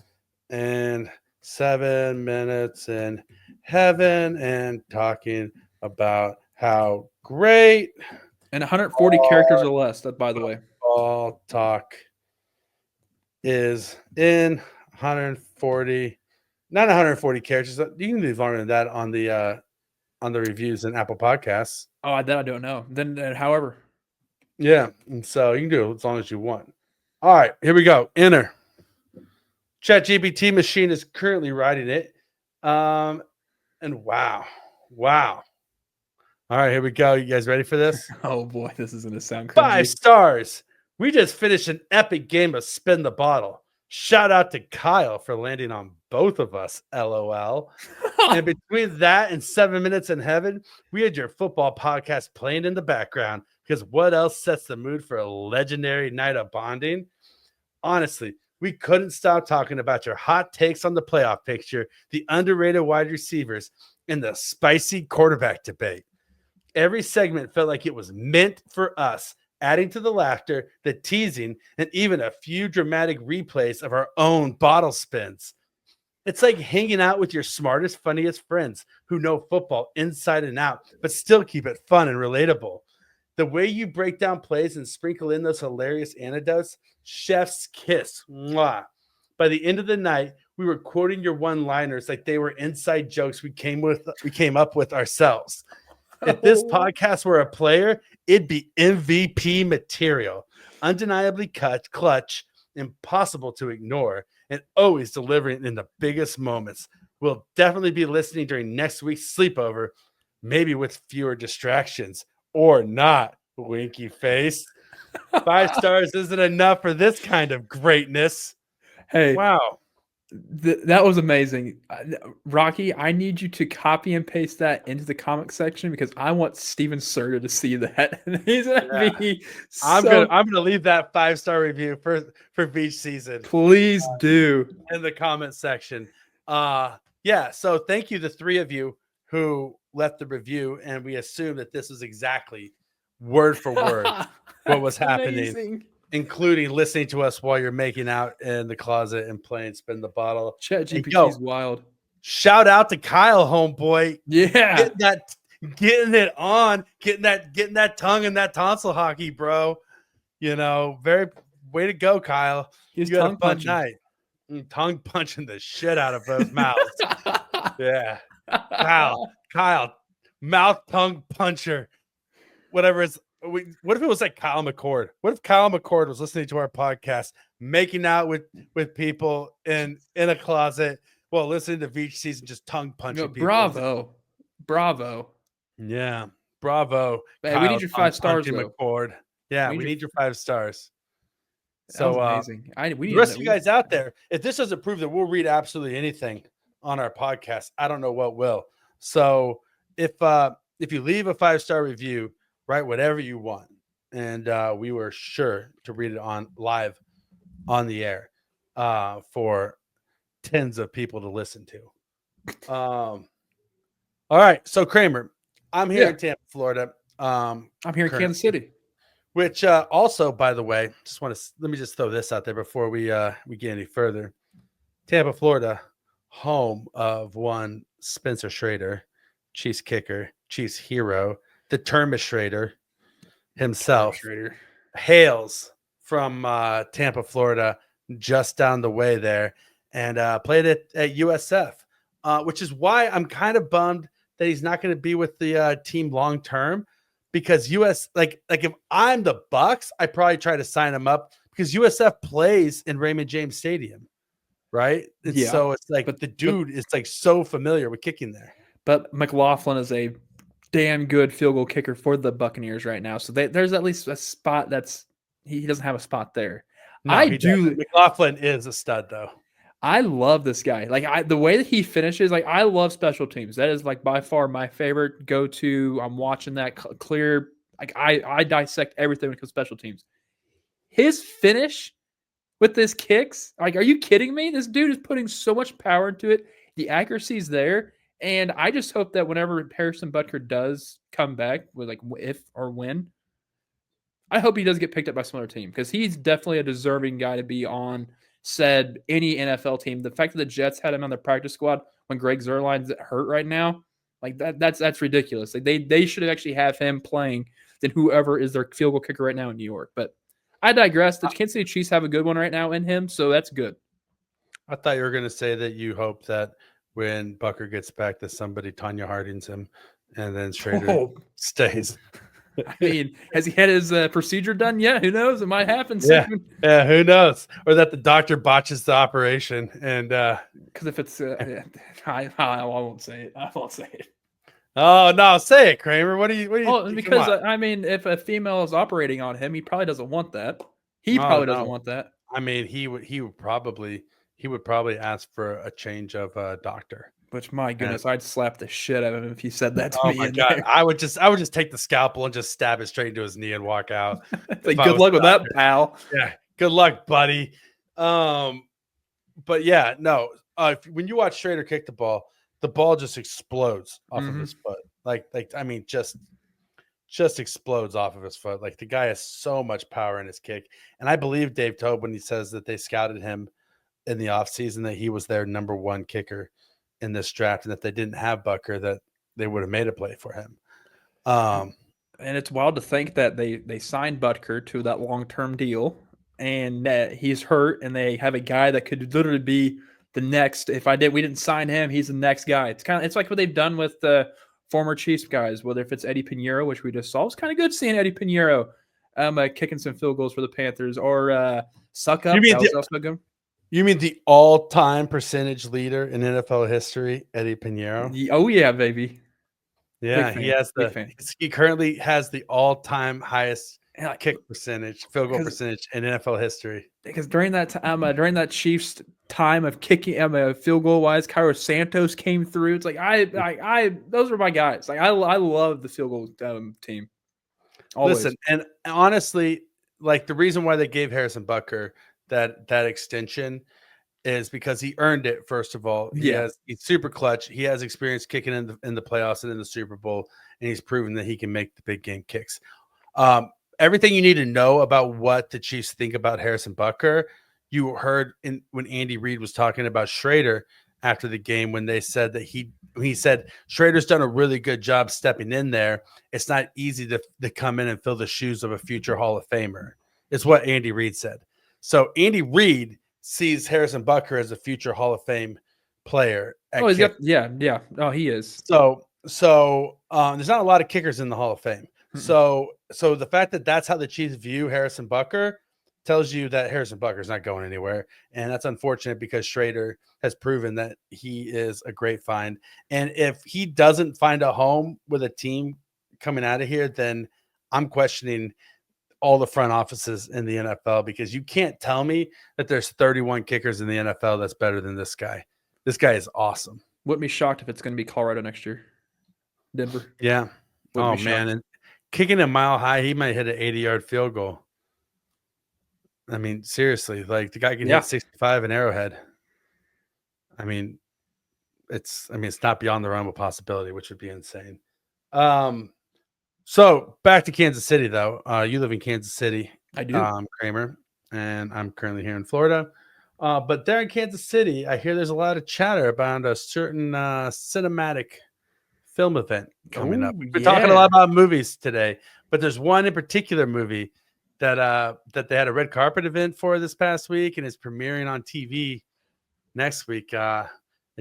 and 7 minutes in heaven and talking about how great And 140 characters or less, that by the way. all talk is in 140, not 140 characters. You can leave longer than that on the reviews in Apple Podcasts. Oh, that I don't know. Then, however. Yeah, and so you can do it as long as you want. All right, here we go. Enter. ChatGPT machine is currently writing it. And wow. All right, here we go. You guys ready for this? Oh boy, this is gonna sound cringy. 5 stars. We just finished an epic game of Spin the Bottle. Shout out to Kyle for landing on both of us. LOL. And between that and 7 minutes in heaven, we had your football podcast playing in the background. Because what else sets the mood for a legendary night of bonding? Honestly, we couldn't stop talking about your hot takes on the playoff picture, the underrated wide receivers, and the spicy quarterback debate. Every segment felt like it was meant for us, adding to the laughter, the teasing, and even a few dramatic replays of our own bottle spins. It's like hanging out with your smartest, funniest friends who know football inside and out, but still keep it fun and relatable. The way you break down plays and sprinkle in those hilarious anecdotes, chef's kiss. Mwah. By the end of the night, we were quoting your one-liners like they were inside jokes we came up with ourselves. If this podcast were a player, it'd be MVP material. Undeniably clutch, impossible to ignore, and always delivering in the biggest moments. We'll definitely be listening during next week's sleepover, maybe with fewer distractions. Or not, winky face. 5 stars isn't enough for this kind of greatness. Hey, wow. That was amazing. Rocky, I need you to copy and paste that into the comment section because I want Steven Serta to see that. He's gonna be I'm gonna leave that 5-star review for Veach season. Please do in the comment section. Yeah, so thank you, the 3 of you who left the review, and we assume that this was exactly word for word what was happening, including listening to us while you're making out in the closet and playing Spin the Bottle. ChatGPT is wild. Shout out to Kyle, homeboy. Yeah, getting it on, getting that tongue and that tonsil hockey, bro. You know, way to go, Kyle. You had a fun night. Tongue punching the shit out of both mouths. Yeah. Kyle, mouth tongue puncher. Whatever it's what if it was like Kyle McCord? What if Kyle McCord was listening to our podcast, making out with people in a closet while listening to Veach season, just tongue punching people? Bravo. Yeah. Bravo. Hey, we need your 5 stars, though. McCord. Yeah, we need your 5 stars. So amazing. The rest of you guys out there, if this doesn't prove that we'll read absolutely anything on our podcast, I don't know what will. So if you leave a 5-star review, write whatever you want, and we were sure to read it on live on the air for tens of people to listen to. All right, so Kramer, I'm here in Tampa, Florida. I'm here in Kansas City. Which also, by the way, let me just throw this out there before we get any further. Tampa, Florida, home of one Spencer Schrader, Chiefs kicker, Chiefs hero, the Termistrator himself, hails from Tampa, Florida, just down the way there, and played it at USF, which is why I'm kind of bummed that he's not going to be with the team long term. Because like if I'm the Bucks, I probably try to sign him up because USF plays in Raymond James Stadium, right? And so it's like, but the dude is like so familiar with kicking there. But McLaughlin is a damn good field goal kicker for the Buccaneers right now. So there's at least a spot he doesn't have a spot there. No, I he do. doesn't. McLaughlin is a stud, though. I love this guy. Like the way that he finishes, like I love special teams. That is like by far my favorite go-to. I'm watching that clear. Like I dissect everything when it comes to special teams. His finish with his kicks, like, are you kidding me? This dude is putting so much power into it. The accuracy's there. And I just hope that whenever Harrison Butker does come back, with like if or when, I hope he does get picked up by some other team because he's definitely a deserving guy to be on said any NFL team. The fact that the Jets had him on the practice squad when Greg Zuerlein's hurt right now, like that's ridiculous. Like they should actually have him playing than whoever is their field goal kicker right now in New York. But I digress. The Kansas City Chiefs have a good one right now in him, so that's good. I thought you were going to say that you hope that when Bucker gets back, that somebody Tanya Harding's him, and then Schrader stays. I mean, has he had his procedure done yet? Who knows? It might happen soon. Yeah, who knows? Or that the doctor botches the operation, and because if it's, I won't say it. I won't say it. Oh no, say it, Kramer. What do you? Oh, because I mean, if a female is operating on him, he probably doesn't want that. Probably doesn't want that. I mean, he would probably ask for a change of doctor. Which, my goodness, I'd slap the shit out of him if he said that to me. Oh my god, I would just take the scalpel and just stab it straight into his knee and walk out. Like, good luck with that, pal. Yeah, good luck, buddy. But yeah, no. When you watch Schrader kick the ball just explodes off of his foot. Like I mean, just explodes off of his foot. Like the guy has so much power in his kick. And I believe Dave Tobe when he says that they scouted him in the offseason that he was their number one kicker in this draft, and that they didn't have Bucker, that they would have made a play for him. And it's wild to think that they signed Butker to that long-term deal, and he's hurt, and they have a guy that could literally be the next. If we didn't sign him, he's the next guy. It's like what they've done with the former Chiefs guys, whether if it's Eddie Pinheiro, which we just saw. It's kind of good seeing Eddie Pinheiro kicking some field goals for the Panthers, or Suck Up. You mean the all-time percentage leader in NFL history, Eddie Pinheiro? Oh yeah, baby. Yeah, he currently has the all-time highest kick percentage, field goal percentage in NFL history. Because during that time, during that Chiefs time of kicking, field goal wise, Cairo Santos came through. It's like I those are my guys. Like I love the field goal team. Always. Listen, and honestly, like the reason why they gave Harrison Butker that extension is because he earned it. First of all, he's super clutch. He has experience kicking in the playoffs and in the Super Bowl, and he's proven that he can make the big game kicks. Everything you need to know about what the Chiefs think about Harrison Butker, you heard when Andy Reid was talking about Schrader after the game, when they said that he said Schrader's done a really good job stepping in there. It's not easy to come in and fill the shoes of a future Hall of Famer. It's what Andy Reid said. So Andy Reid sees Harrison Butker as a future Hall of Fame player. Oh, yeah. Oh, he is. So there's not a lot of kickers in the Hall of Fame. So the fact that that's how the Chiefs view Harrison Butker tells you that Harrison Butker is not going anywhere. And that's unfortunate because Schrader has proven that he is a great find. And if he doesn't find a home with a team coming out of here, then I'm questioning all the front offices in the NFL, because you can't tell me that there's 31 kickers in the NFL that's better than this guy. This guy is awesome. Wouldn't be shocked if it's going to be Colorado next year. Denver. Yeah. Oh, man. And kicking a mile high, he might hit an 80-yard field goal. I mean, seriously, like the guy can hit 65 in Arrowhead. I mean, it's not beyond the realm of possibility, which would be insane. So back to Kansas City, though. You live in Kansas City. I do. Kramer, and I'm currently here in Florida. But there in Kansas City, I hear there's a lot of chatter about a certain cinematic film event coming up. We're talking a lot about movies today, but there's one in particular movie that they had a red carpet event for this past week, and is premiering on TV next week. The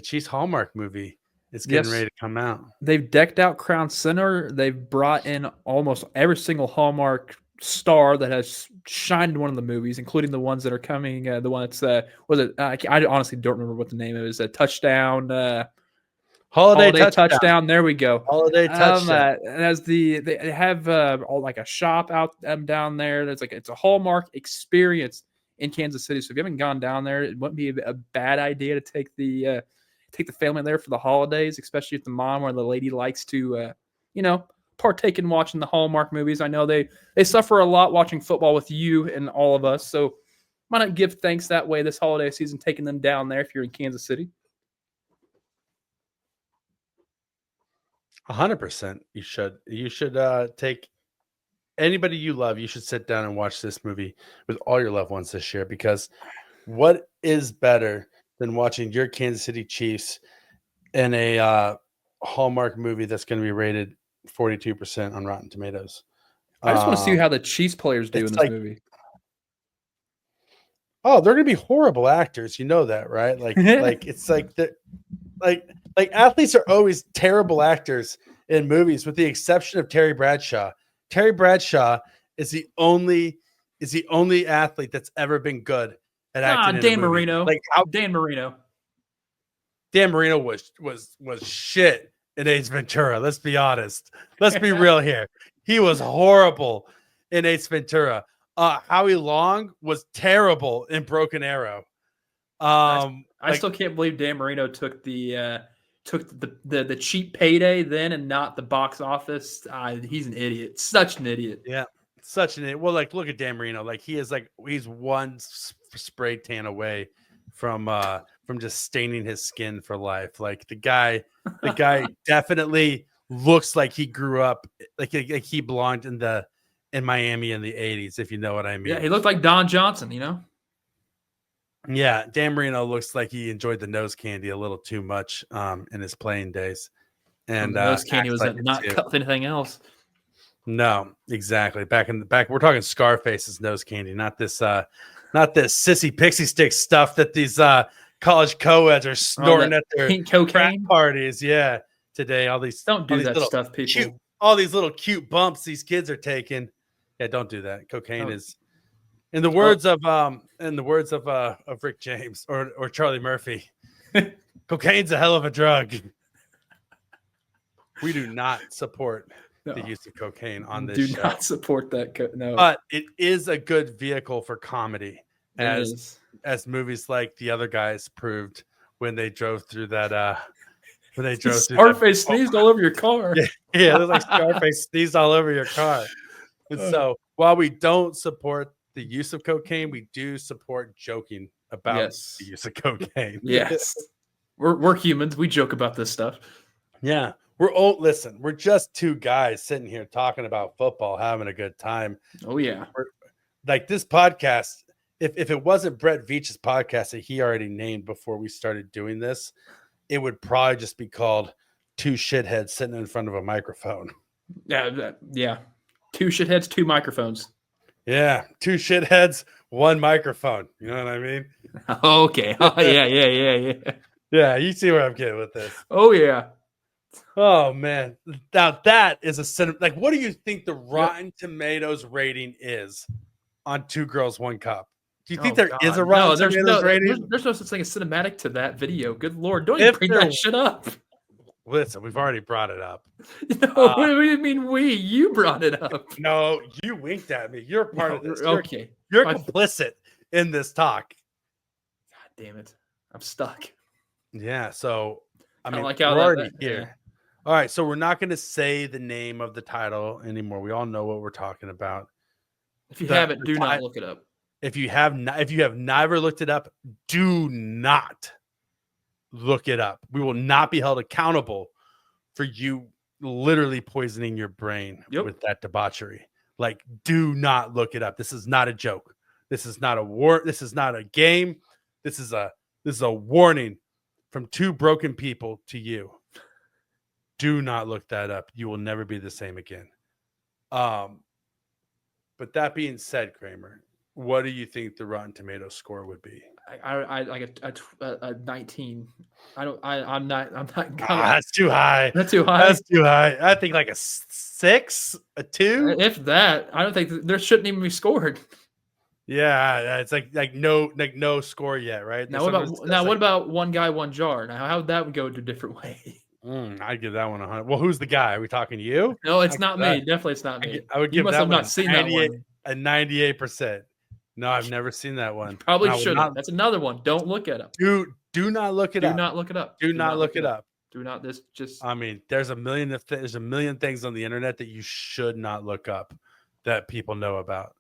Chiefs Hallmark movie. It's getting ready to come out. They've decked out Crown Center. They've brought in almost every single Hallmark star that has shined in one of the movies, including the ones that are coming. The one that's I honestly don't remember what the name of it is. A touchdown. Holiday touchdown. There we go. Holiday touchdown. They have all like a shop out down there. That's like it's a Hallmark experience in Kansas City. So if you haven't gone down there, it wouldn't be a bad idea to take the family there for the holidays, especially if the mom or the lady likes to, partake in watching the Hallmark movies. I know they suffer a lot watching football with you and all of us. So why not give thanks that way this holiday season, taking them down there if you're in Kansas City? 100%. You should. You should take anybody you love. You should sit down and watch this movie with all your loved ones this year, because what is better than watching your Kansas City Chiefs in a Hallmark movie that's going to be rated 42% on Rotten Tomatoes? I just want to see how the Chiefs players do in this movie. Oh, they're going to be horrible actors. You know that, right? Like it's like the like athletes are always terrible actors in movies, with the exception of Terry Bradshaw. Terry Bradshaw is the only athlete that's ever been good at acting. Dan Marino. Dan Marino. Dan Marino was shit in Ace Ventura. Let's be honest. Let's be real here. He was horrible in Ace Ventura. Howie Long was terrible in Broken Arrow. I still can't believe Dan Marino took the cheap payday then and not the box office. He's an idiot. Such an idiot. Yeah, such an idiot. Well, look at Dan Marino. He's one spray tan away from just staining his skin for life. Like the guy definitely looks like he grew up like he belonged in Miami in the 80s, if you know what I mean. Yeah, he looked like Don Johnson, Yeah, Dan Marino looks like he enjoyed the nose candy a little too much in his playing days. And nose candy was not cut with anything else. No, exactly. Back, we're talking Scarface's nose candy, not this sissy pixie stick stuff that these college co-eds are snorting at their cocaine parties. Yeah, today don't do that stuff, people. All these little cute bumps these kids are taking. Yeah, don't do that. Cocaine is, in the words of Rick James or Charlie Murphy, cocaine's a hell of a drug. We do not support the use of cocaine on this show. Do not support that. No, but it is a good vehicle for comedy, as movies like The Other Guys proved when they drove through that. When they drove through Scarface sneezed all over your car. Yeah, it was like Scarface sneezed all over your car. And so, while we don't support the use of cocaine, we do support joking about the use of cocaine. Yes, we're humans. We joke about this stuff. Yeah. We're just two guys sitting here talking about football, having a good time. Oh, yeah. Like this podcast, if it wasn't Brett Veach's podcast that he already named before we started doing this, it would probably just be called Two Shitheads Sitting in Front of a Microphone. Yeah. Two shitheads, two microphones. Yeah. Two shitheads, one microphone. You know what I mean? Okay. Oh, yeah. Yeah, you see where I'm getting with this. Oh, yeah. Oh, man. Now, that is what do you think the Rotten Tomatoes rating is on Two Girls, One Cup? Do you think there is a Rotten Tomatoes rating? There's no such thing as cinematic to that video. Good Lord. Don't even bring that shit up. Listen, we've already brought it up. No, what do you mean we? You brought it up. No, you winked at me. You're part of this. Okay. You're complicit in this talk. God damn it. I'm stuck. Yeah, so, I mean, like we're already here. Yeah. All right, so we're not going to say the name of the title anymore. We all know what we're talking about. If you haven't, do not look it up. If you have never looked it up, do not look it up. We will not be held accountable for you literally poisoning your brain with that debauchery. Like, do not look it up. This is not a joke. This is not a war. This is not a game. This is a warning from two broken people to you. Do not look that up. You will never be the same again. But that being said, Kramer, what do you think the Rotten Tomatoes score would be? I like a 19. I'm not. That's too high. That's too high. That's too high. I think like a 6, a 2. If that, I don't think there shouldn't even be scored. Yeah, it's like no score yet, right? Now what about One Guy, One Jar? Now how would that go to a different way? I'd give that one 100. Well, who's the guy? Are we talking to you? No, it's not me. Definitely, it's not me. I would give that have one not seen that one. a 98%. No, I've never seen that one. Probably I would shouldn't. not- That's another one. Don't look it up. Do not look it Do up. not look it up. Do not look it up. Do not. This just. I mean, there's a million things on the internet that you should not look up that people know about.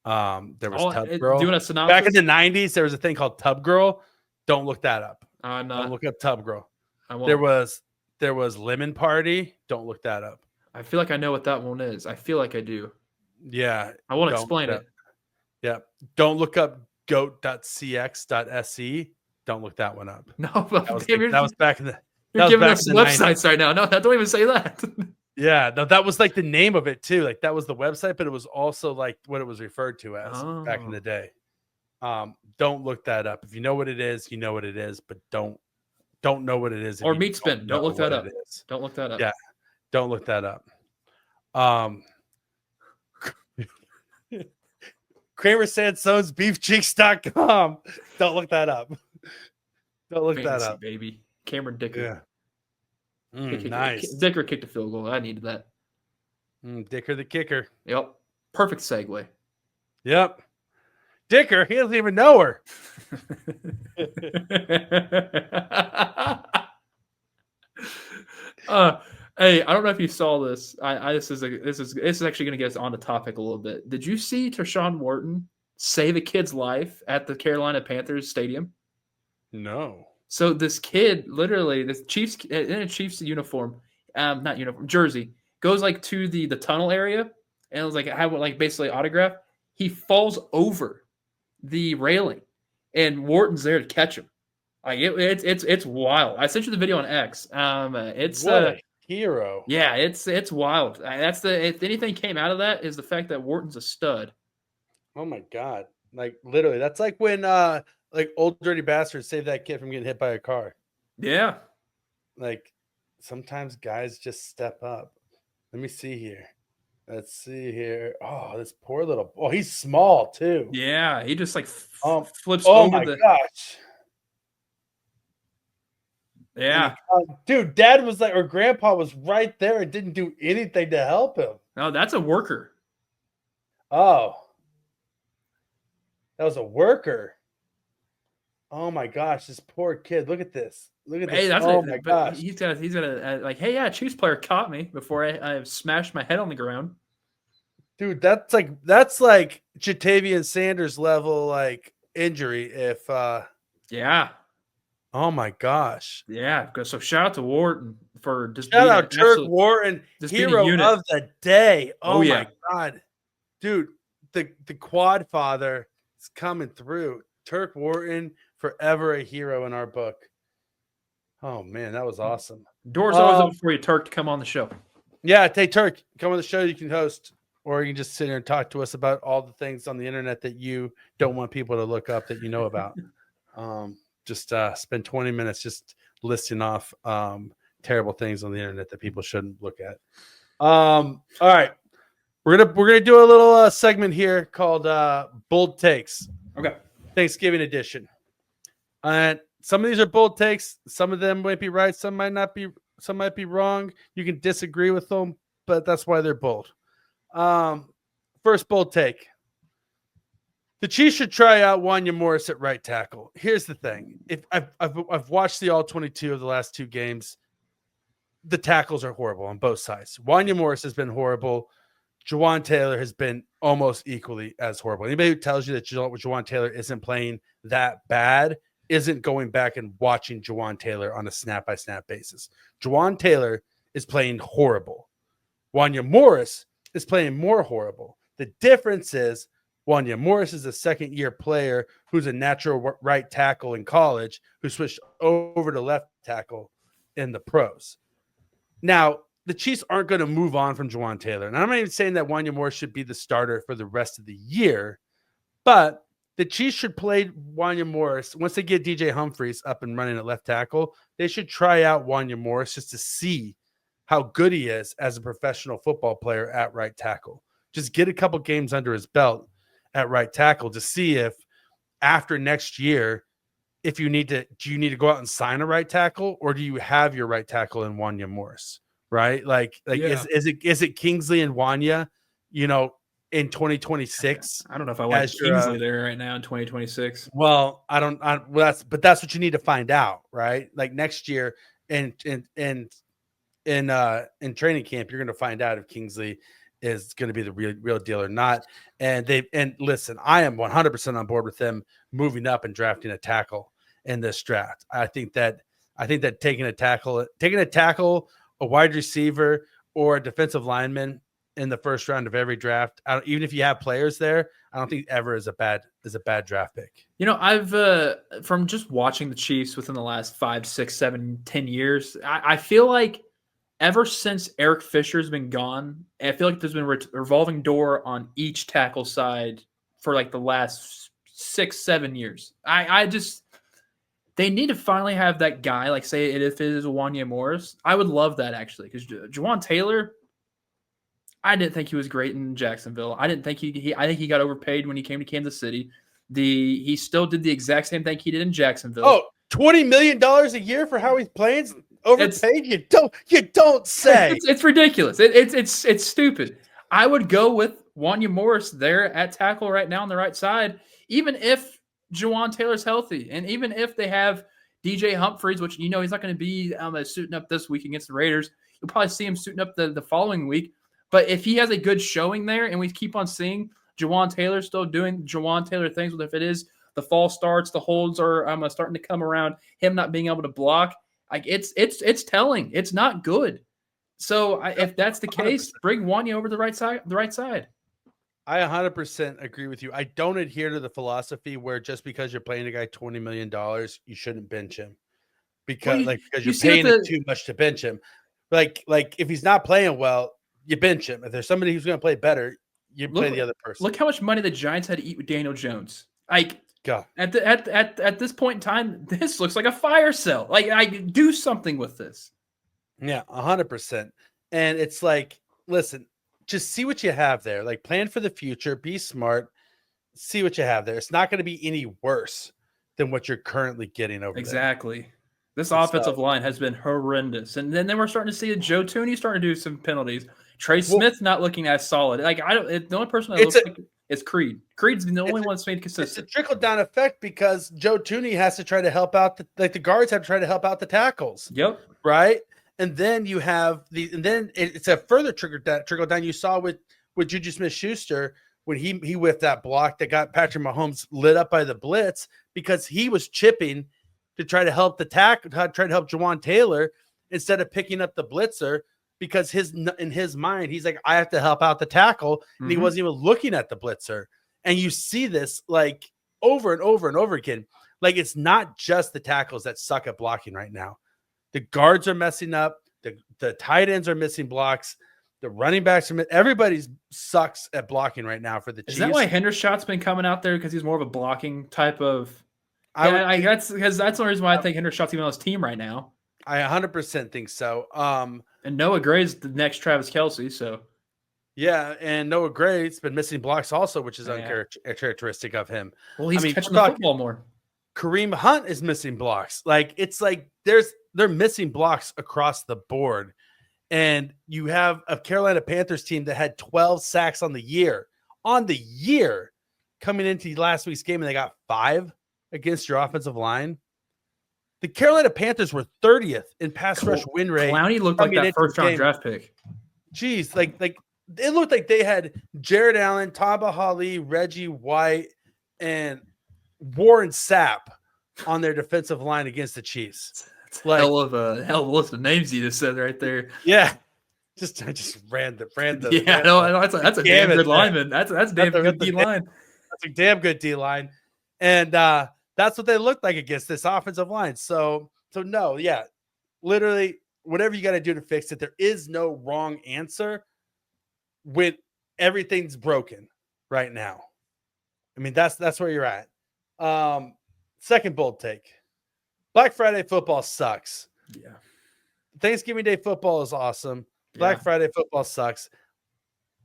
There was Tub Girl. Doing a synopsis. Back in the 90s, there was a thing called Tub Girl. Don't look that up. I'm not. Don't look up Tub Girl. I won't. There was Lemon Party. Don't look that up. I feel like I know what that one is. I feel like I do. Yeah. I won't explain it. Yeah. Don't look up goat.cx.se. Don't look that one up. No, that was back in the. You're giving us websites right now. No, don't even say that. Yeah, no, that was like the name of it too. Like that was the website, but it was also like what it was referred to as back in the day. Don't look that up. If you know what it is, you know what it is, but don't know what it is. Or meat spin. Don't look that up. Don't look that up. Yeah, don't look that up. Kramer Sansone's beefcheeks.com. Don't look that up. Don't look that up, baby. Cameron Dicker. Yeah. Nice. Dicker kicked a field goal. I needed that. Dicker the kicker. Yep. Perfect segue. Yep. Dicker, he doesn't even know her. Hey, I don't know if you saw this. This is actually going to get us on the topic a little bit. Did you see Tershawn Wharton save a kid's life at the Carolina Panthers stadium? No. So this kid, literally, this Chiefs in a Chiefs uniform, not uniform, jersey, goes like to the tunnel area, and it was like I have like basically autograph. He falls over the railing, and Wharton's there to catch him. Like it's wild. I sent you the video on X. It's what a hero. Yeah, it's wild. That's if anything came out of that is the fact that Wharton's a stud. Oh my god! Like literally, that's like when like Old Dirty Bastards saved that kid from getting hit by a car. Yeah. Like sometimes guys just step up. Let me see here. Let's see here. Oh, this poor little. Oh, he's small too. Yeah, he just like flips oh over my gosh. Yeah. Dude, dad was like, or grandpa was right there and didn't do anything to help him. No, that's a worker. Oh. That was a worker. Oh my gosh, this poor kid. Look at this. Look at this. Hey, oh my gosh. He's gonna like, hey, yeah, Chiefs player caught me before I smashed my head on the ground. Dude, that's like Jatavian Sanders level like injury. If yeah. Oh my gosh. Yeah. So shout out to Wharton for just shout out Turk Wharton, hero of the day. Oh yeah. My god. Dude, the quad father is coming through. Turk Wharton, forever a hero in our book. Oh man, that was awesome. Doors always open for you, Turk, to come on the show. Yeah, hey Turk, come on the show. You can host, or you can just sit here and talk to us about all the things on the internet that you don't want people to look up that you know about. Just spend 20 minutes just listing off terrible things on the internet that people shouldn't look at. All right, we're gonna do a little segment here called Bold Takes. Okay. Thanksgiving edition. And some of these are bold takes. Some of them might be right. Some might not be. Some might be wrong. You can disagree with them, but that's why they're bold. First bold take. The Chiefs should try out Wanya Morris at right tackle. Here's the thing. If I've watched the all 22 of the last two games, the tackles are horrible on both sides. Wanya Morris has been horrible. Juwan Taylor has been almost equally as horrible. Anybody who tells you that Juwan Taylor isn't playing that bad isn't going back and watching Juwan Taylor on a snap-by-snap basis. Juwan Taylor is playing horrible. Wanya Morris is playing more horrible. The difference is Wanya Morris is a second-year player who's a natural right tackle in college who switched over to left tackle in the pros. Now, the Chiefs aren't going to move on from Juwan Taylor. And I'm not even saying that Wanya Morris should be the starter for the rest of the year, but the Chiefs should play Wanya Morris. Once they get DJ Humphries up and running at left tackle, they should try out Wanya Morris just to see how good he is as a professional football player at right tackle. Just get a couple games under his belt at right tackle to see if after next year, if you need to, do you need to go out and sign a right tackle, or do you have your right tackle in Wanya Morris? Right? Like yeah. Is it Kingsley and Wanya, in 2026. I don't know if I want as your, Kingsley there right now in 2026. Well, that's what you need to find out, right? Like next year in training camp, you're going to find out if Kingsley is going to be the real deal or not. And listen, I am 100% on board with them moving up and drafting a tackle in this draft. I think that taking a tackle, a wide receiver, or a defensive lineman in the first round of every draft, even if you have players there, I don't think ever is a bad draft pick. You know, I've from just watching the Chiefs within the last 5, 6, 7, 10 years, I feel like ever since Eric Fisher's been gone, I feel like there's been a revolving door on each tackle side for like the last 6, 7 years. They need to finally have that guy, like say if it is Wanya Morris. I would love that actually, because Juwan Taylor, I didn't think he was great in Jacksonville. I think he got overpaid when he came to Kansas City. He still did the exact same thing he did in Jacksonville. Oh, $20 million a year for how he's playing? Overpaid? You don't say. It's ridiculous. It's stupid. I would go with Wanya Morris there at tackle right now on the right side, even if Juwan Taylor's healthy, and even if they have DJ Humphries, which he's not going to be suiting up this week against the Raiders. You'll probably see him suiting up the following week. But if he has a good showing there, and we keep on seeing Juwan Taylor still doing Juwan Taylor things, if it is the false starts, the holds are starting to come around, him not being able to block. Like it's telling. It's not good. So if that's the case, 100%. Bring Wanya over the right side. I 100% agree with you. I don't adhere to the philosophy where just because you're paying a guy $20 million, you shouldn't bench him because you're paying him too much to bench him. Like if he's not playing well, you bench him. If there's somebody who's going to play better, you play the other person. Look how much money the Giants had to eat with Daniel Jones. Like, God. At this point in time, this looks like a fire sale. Like, I do something with this. Yeah, 100%. And it's like, listen, just see what you have there. Like, plan for the future. Be smart. See what you have there. It's not going to be any worse than what you're currently getting over there. Exactly. This offensive line has been horrendous. And then we're starting to see Joe Thuney starting to do some penalties. Trey Smith's not looking as solid. Like, the only person that looks like is Creed. Creed's the only one that's made consistent. It's a trickle-down effect because Joe Thuney has to try to help out the guards have to try to help out the tackles. Yep. Right? And then you have it's a further trickle down. You saw with Juju Smith-Schuster when he whiffed that block that got Patrick Mahomes lit up by the blitz because he was chipping to try to help try to help Juwan Taylor instead of picking up the blitzer because in his mind he's like, I have to help out the tackle, and he wasn't even looking at the blitzer. And you see this like over and over and over again. Like, it's not just the tackles that suck at blocking right now. The guards are messing up. The tight ends are missing blocks. The running backs are everybody sucks at blocking right now for the Chiefs. Is that why Hendershot's been coming out there, because he's more of a blocking type of? That's because that's the reason why I think Hendershot's even on his team right now. I 100% think so. And Noah Gray's the next Travis Kelce, so. Yeah, and Noah Gray's been missing blocks also, which is uncharacteristic of him. Well, he's catching the football more. Kareem Hunt is missing blocks. Like, it's like they're missing blocks across the board. And you have a Carolina Panthers team that had 12 sacks on the year coming into last week's game, and they got 5 against your offensive line. The Carolina Panthers were 30th in pass rush win rate. Clowney looked like that first-round draft pick. Jeez, like it looked like they had Jared Allen, Tamba Hali, Reggie White, and Warren Sapp on their defensive line against the Chiefs. It's like, hell of a list of names you just said right there. Yeah, I just ran the. Yeah, no, that's a damn good lineman. That's a damn good D line. That's a damn good D line, and that's what they looked like against this offensive line. So no, yeah, literally whatever you got to do to fix it. There is no wrong answer when everything's broken right now. I mean, that's where you're at. Second bold take. Black Friday football sucks. Yeah. Thanksgiving Day football is awesome. Black Friday football sucks.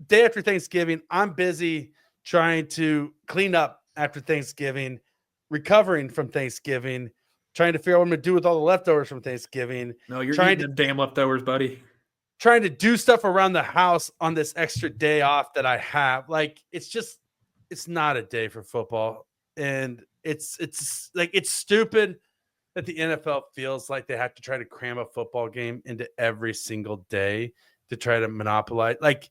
Day after Thanksgiving, I'm busy trying to clean up after Thanksgiving, recovering from Thanksgiving, trying to figure out what I'm going to do with all the leftovers from Thanksgiving. No, you're eating them damn leftovers, buddy. trying to do stuff around the house on this extra day off that I have. Like, it's not a day for football. And it's like, it's stupid that the NFL feels like they have to try to cram a football game into every single day to try to monopolize. Like,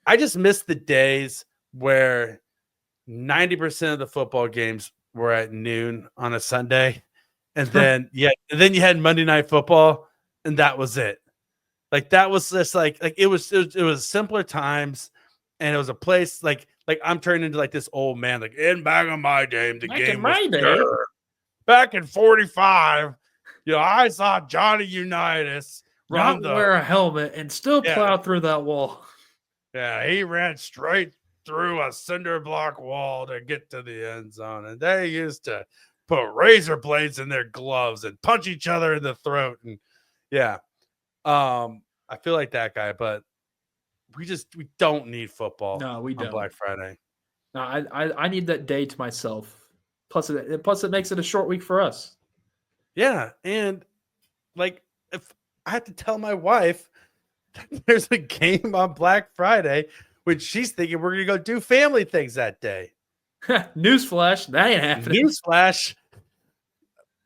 I just miss the days where 90% of the football games were at noon on a Sunday. And then, then you had Monday Night Football, and that was it. Like, that was just like it was simpler times, and it was a place like I'm turning into like this old man. Like, in back in my day, the game was pure. Back in 45, I saw Johnny Unitas wear a helmet and still plow through that wall. Yeah, he ran straight through a cinder block wall to get to the end zone, and they used to put razor blades in their gloves and punch each other in the throat. And I feel like that guy, but we don't need football. No, we don't. On Black Friday. No, I need that day to myself. Plus it makes it a short week for us. Yeah, and like, if I had to tell my wife there's a game on Black Friday, when she's thinking we're gonna go do family things that day. Newsflash, that ain't happening. Newsflash,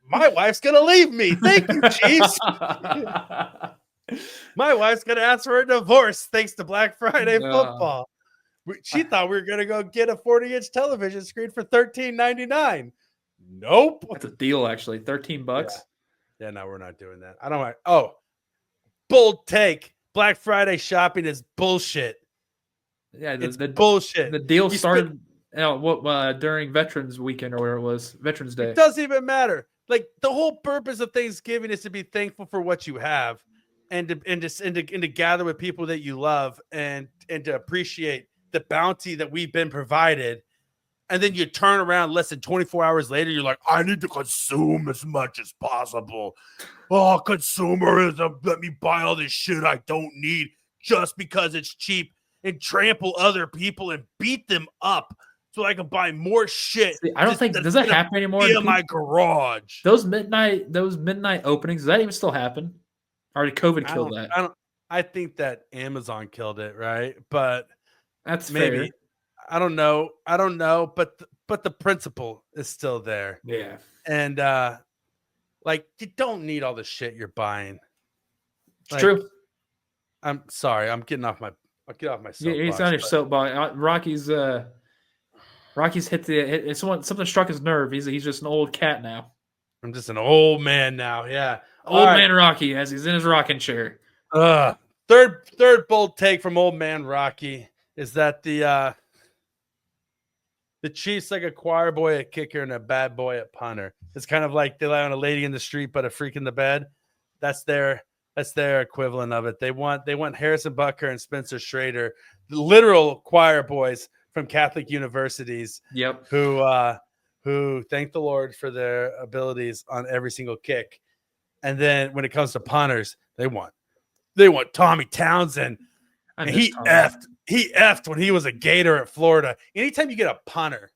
my wife's gonna leave me. Thank you, Chiefs. My wife's gonna ask for a divorce thanks to Black Friday football. She thought we were gonna go get a 40-inch television screen for $13.99. Nope, that's a deal. Actually, $13. Yeah, no, we're not doing that. I don't want. Oh, bold take. Black Friday shopping is bullshit. Yeah, it's bullshit. The deal started during Veterans Weekend or whatever it was, Veterans Day. It doesn't even matter. Like, the whole purpose of Thanksgiving is to be thankful for what you have, and to gather with people that you love, and to appreciate the bounty that we've been provided. And then you turn around less than 24 hours later, you're like, I need to consume as much as possible. Oh, consumerism, let me buy all this shit I don't need just because it's cheap, and trample other people and beat them up so I can buy more shit. See, I don't think, does that happen anymore? In my garage. Those midnight openings, does that even still happen? Or did COVID kill that? I think that Amazon killed it, right? But that's maybe fair. I don't know, but the principle is still there. Yeah. And like, you don't need all the shit you're buying. It's true. I'm sorry, I'll get off my soapbox. Yeah, he's on your soapbox. Rocky's hit something struck his nerve. He's just an old cat now. I'm just an old man now. Yeah. Old man Rocky, as he's in his rocking chair. Third bold take from old man Rocky is that the Chiefs like a choir boy at kicker and a bad boy at punter. It's kind of like they lie on a lady in the street but a freak in the bed. That's their equivalent of it. They want Harrison Butker and Spencer Schrader, the literal choir boys from Catholic universities. Yep. Who thank the Lord for their abilities on every single kick. And then when it comes to punters, they want Tommy Townsend. And he effed when he was a Gator at Florida. Anytime you get a punter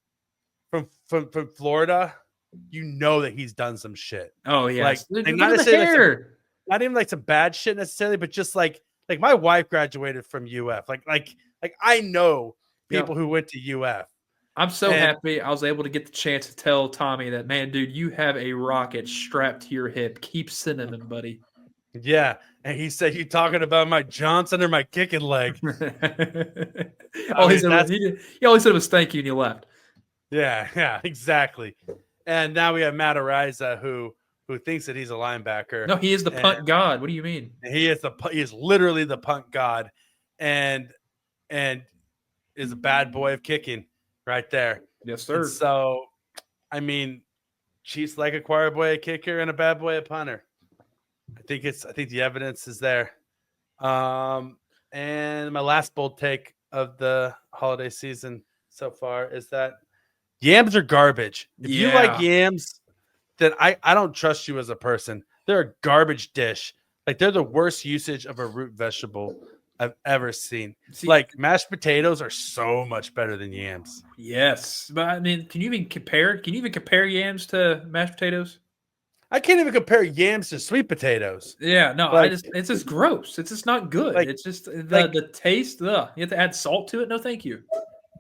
from Florida, you know that he's done some shit. Oh yeah, like not even like some bad shit necessarily, but just like my wife graduated from UF. Like I know people who went to UF. I'm so happy I was able to get the chance to tell Tommy that, man, dude, you have a rocket strapped to your hip. Keep sending him, buddy. Yeah. And he said, you talking about my Johnson or my kicking leg? All he said was thank you, and you left. Yeah, exactly. And now we have Matt Ariza, who thinks that he's a linebacker. No, he is the punt god. What do you mean? He is literally the punt god, and is a bad boy of kicking right there. Yes, sir. And so, I mean, Chiefs like a choir boy at kicker and a bad boy at punter. I think the evidence is there. And my last bold take of the holiday season so far is that yams are garbage. If you like yams, then I don't trust you as a person. They're a garbage dish. Like, they're the worst usage of a root vegetable I've ever seen. Like, mashed potatoes are so much better than yams. Yes. But I mean, can you even compare yams to mashed potatoes? I can't even compare yams to sweet potatoes. Yeah, no, Like, it's just gross. It's just not good. like, It's just like the taste. Ugh. You have to add salt to it. No, thank you.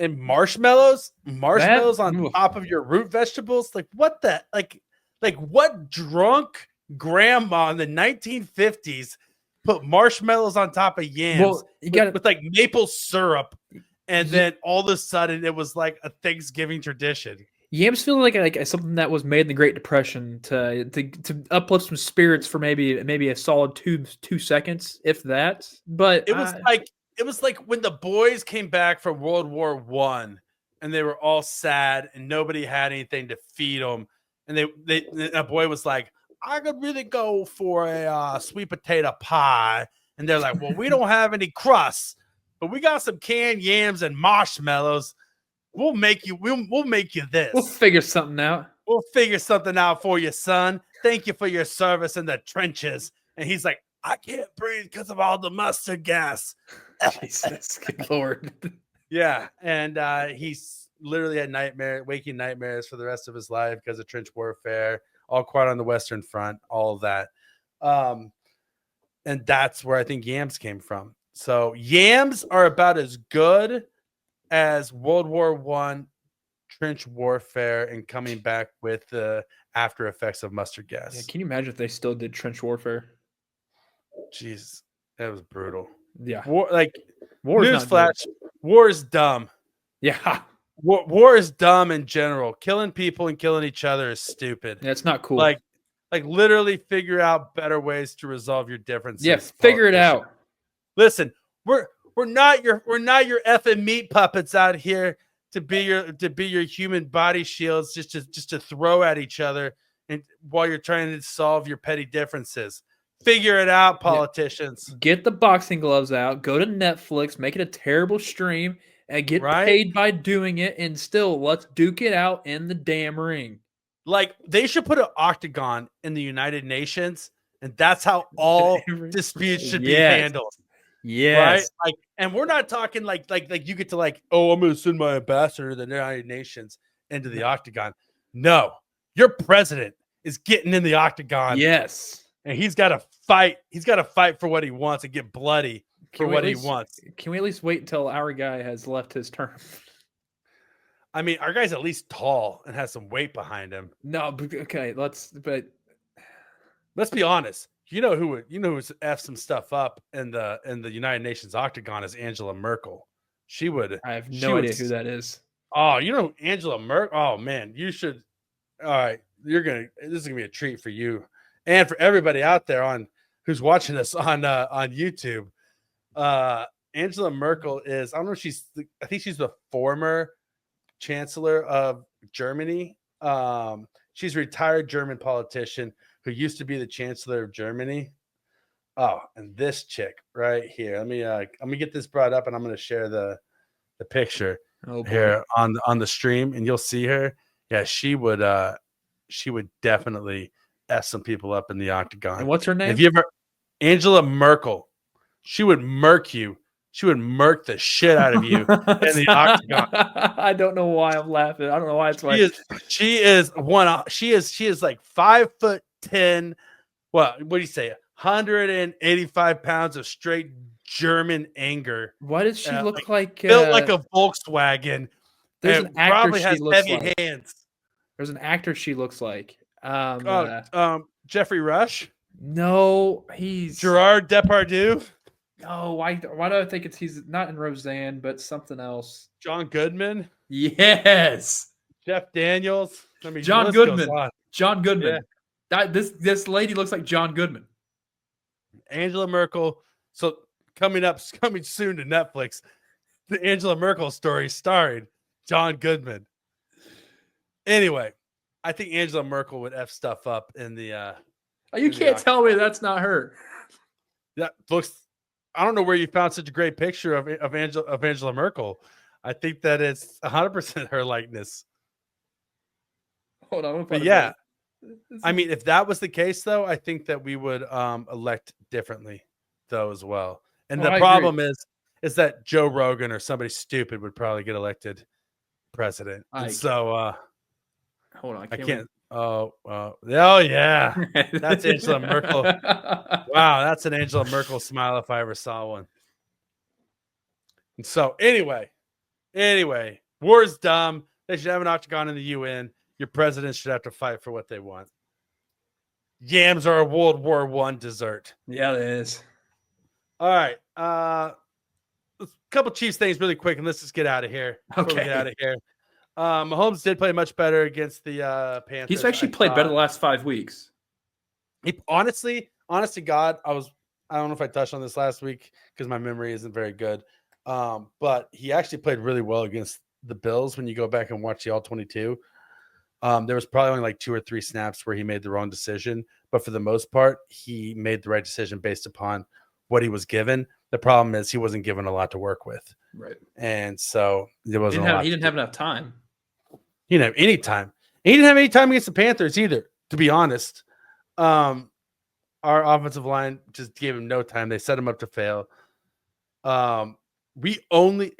and marshmallows on Oof. top of your root vegetables. Like what the like what drunk grandma in the 1950s put marshmallows on top of yams Well, you got with like maple syrup, and then all of a sudden it was like a Thanksgiving tradition. yams feel like something that was made in the Great Depression to uplift some spirits for maybe a solid 2 seconds, if that. But It was like when the boys came back from World War One, and they were all sad, and nobody had anything to feed them, and a boy was like, "I could really go for a sweet potato pie," and they're like, "Well, we don't have any crusts, but we got some canned yams and marshmallows. We'll make you this. we'll figure something out. We'll figure something out for you, son. Thank you for your service in the trenches." And he's like, "I can't breathe because of all the mustard gas." Jesus, good Lord. Yeah, and he's literally had waking nightmares for the rest of his life because of trench warfare, all quiet on the Western Front, all of that. And that's where I think yams came from. So yams are about as good as World War One trench warfare and coming back with the after effects of mustard gas. Yeah, can you imagine if they still did trench warfare? Jeez, that was brutal. Yeah, War newsflash. War is dumb. Yeah, War is dumb in general. Killing people and killing each other is stupid. that's not cool. Like literally figure out better ways to resolve your differences. Yeah, figure it out. Listen, we're not your effing meat puppets out here to be your human body shields just to throw at each other and while you're trying to solve your petty differences. Figure it out, politicians. Yeah. Get the boxing gloves out, go to Netflix, make it a terrible stream, and get paid by doing it, and still let's duke it out in the damn ring. Like they should put an octagon in the United Nations, and that's how all disputes should be handled. Yes. Right? Like, and we're not talking like you get to like, oh, I'm gonna send my ambassador to the United Nations into the octagon. No, your president is getting in the octagon. Yes. And he's got to fight. He's got to fight for what he wants and get bloody for what he wants. Can we at least wait until our guy has left his term? I mean, our guy's at least tall and has some weight behind him. No, okay, let's be honest. You know who's F some stuff up in the United Nations octagon is Angela Merkel. I have no idea who that is. Oh, you know Angela Merkel? Oh man, you should. All right, this is gonna be a treat for you. And for everybody out there who's watching us on YouTube, Angela Merkel is, I don't know, I think she's the former chancellor of Germany. She's a retired German politician who used to be the chancellor of Germany. Oh, and this chick right here. Let me get this brought up, and I'm going to share the picture here on the stream, and you'll see her. Yeah, she would definitely F some people up in the octagon. And what's her name? Have you ever Angela Merkel? She would murk you. She would murk the shit out of you in the octagon. I don't know why I'm laughing. I don't know why it's like she is like 5'10". What do you say? 185 pounds of straight German anger. Why does she look like built like a Volkswagen? There's an actor probably she has looks heavy like. hands. There's an actor she looks like. Jeffrey Rush? No, he's Gerard Depardieu. No, why do I think he's not in Roseanne, but something else? John Goodman. Yes. Jeff Daniels. I mean, John Goodman. John Goodman. Yeah. This lady looks like John Goodman. Angela Merkel. So coming soon to Netflix, the Angela Merkel story starring John Goodman. Anyway, I think Angela Merkel would F stuff up in the. You can't tell me that's not her. That looks. I don't know where you found such a great picture of Angela Merkel. I think that it's 100% her likeness. Hold on, but yeah, I mean, if that was the case, though, I think that we would elect differently, though, as well. And the problem is that Joe Rogan or somebody stupid would probably get elected president. Hold on, I can't. Oh, yeah. That's Angela Merkel. Wow, that's an Angela Merkel smile if I ever saw one. And so anyway, war's dumb. They should have an octagon in the UN. Your presidents should have to fight for what they want. Yams are a World War I dessert. Yeah, it is. All right. A couple Chiefs things really quick, and let's just get out of here. Mahomes did play much better against the Panthers. He's actually played better the last 5 weeks. He honest to God, I don't know if I touched on this last week because my memory isn't very good. But he actually played really well against the Bills when you go back and watch the all 22. There was probably only like 2 or 3 snaps where he made the wrong decision, but for the most part, he made the right decision based upon what he was given. The problem is he wasn't given a lot to work with. Right. And so there wasn't he didn't have enough time. He didn't have any time. He didn't have any time against the Panthers either, to be honest. Our offensive line just gave him no time. They set him up to fail. We only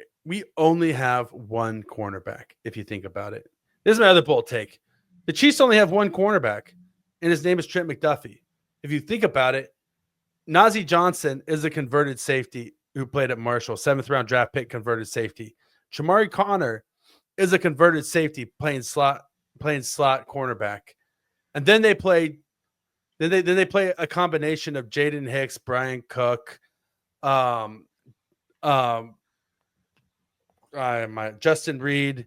have one cornerback, if you think about it. This is my other bold take. The Chiefs only have one cornerback, and his name is Trent McDuffie. If you think about it, Najee Johnson is a converted safety who played at Marshall, 7th-round draft pick, converted safety. Chamari Connor is a converted safety playing slot cornerback. And then they play a combination of Jaden Hicks, Brian Cook, Justin Reed,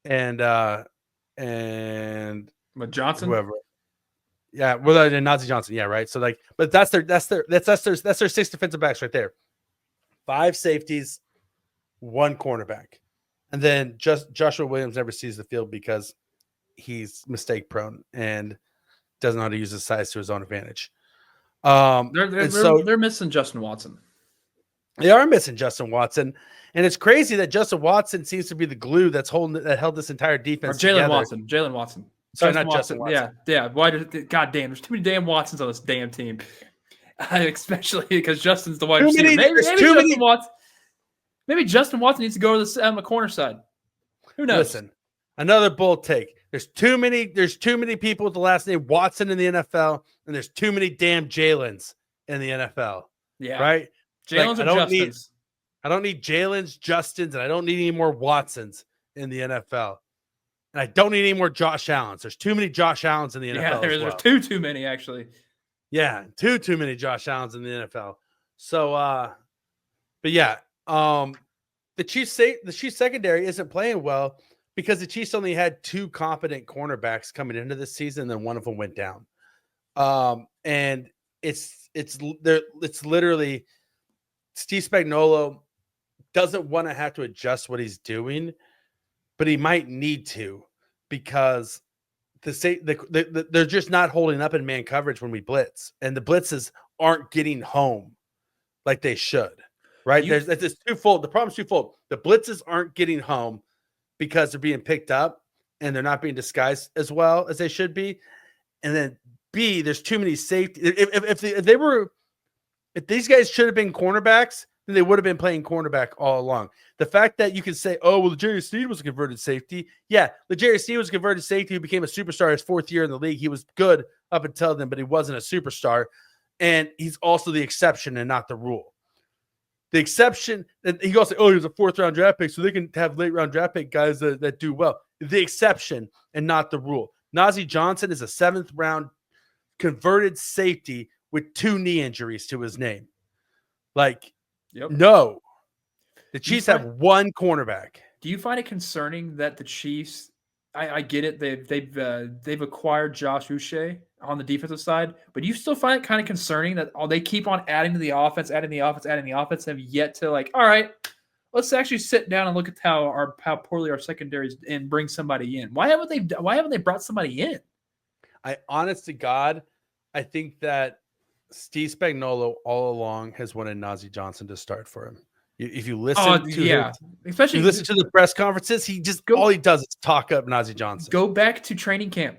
and Johnson, whoever. Yeah, well, Najee Johnson, yeah, right. So like, but that's their 6 defensive backs right there. 5 safeties, 1 cornerback, and then just Joshua Williams never sees the field because he's mistake prone and doesn't know how to use his size to his own advantage. They're missing Justin Watson. They are missing Justin Watson, and it's crazy that Justin Watson seems to be the glue that held this entire defense. Or Jalen Watson. Sorry, not Justin Watson. Yeah. Why did God damn? There's too many damn Watsons on this damn team, especially because Justin's the wide receiver. Maybe Justin Watson needs to go on the corner side. Who knows? Listen, another bold take. There's too many people with the last name Watson in the NFL, and there's too many damn Jalen's in the NFL. Yeah, right. Jalen's and Justins. I don't need Jalen's, Justins, and I don't need any more Watsons in the NFL. And I don't need any more Josh Allens. There's too many Josh Allens in the NFL. Yeah, there's too many, actually. Yeah, too many Josh Allens in the NFL. So, but yeah, the Chiefs secondary isn't playing well because the Chiefs only had 2 competent cornerbacks coming into this season, and then one of them went down. And it's literally Steve Spagnuolo doesn't want to have to adjust what he's doing, but he might need to because they're just not holding up in man coverage when we blitz, and the blitzes aren't getting home like they should. Right? It's twofold. The problem's twofold. The blitzes aren't getting home because they're being picked up and they're not being disguised as well as they should be. And then B, there's too many safety. If these guys should have been cornerbacks, then they would have been playing cornerback all along. The fact that you can say, oh, well, L'Jarius Sneed was a converted safety. Yeah, L'Jarius Sneed was a converted safety who became a superstar his 4th year in the league. He was good up until then, but he wasn't a superstar. And he's also the exception and not the rule. The exception, and he goes, oh, he was a 4th-round draft pick, so they can have late-round draft pick guys that do well. The exception and not the rule. Najee Johnson is a 7th-round converted safety with 2 knee injuries to his name. No. The Chiefs have 1 cornerback. Do you find it concerning that the Chiefs? I get it. They've acquired Josh Uche on the defensive side, but you still find it kind of concerning that they keep on adding to the offense, and have yet to all right, let's actually sit down and look at how poorly our secondaries and bring somebody in. Why haven't they brought somebody in? Honest to God, I think that Steve Spagnuolo all along has wanted Najee Johnson to start for him. If you listen especially listen to the press conferences, all he does is talk up Najee Johnson. Go back to training camp.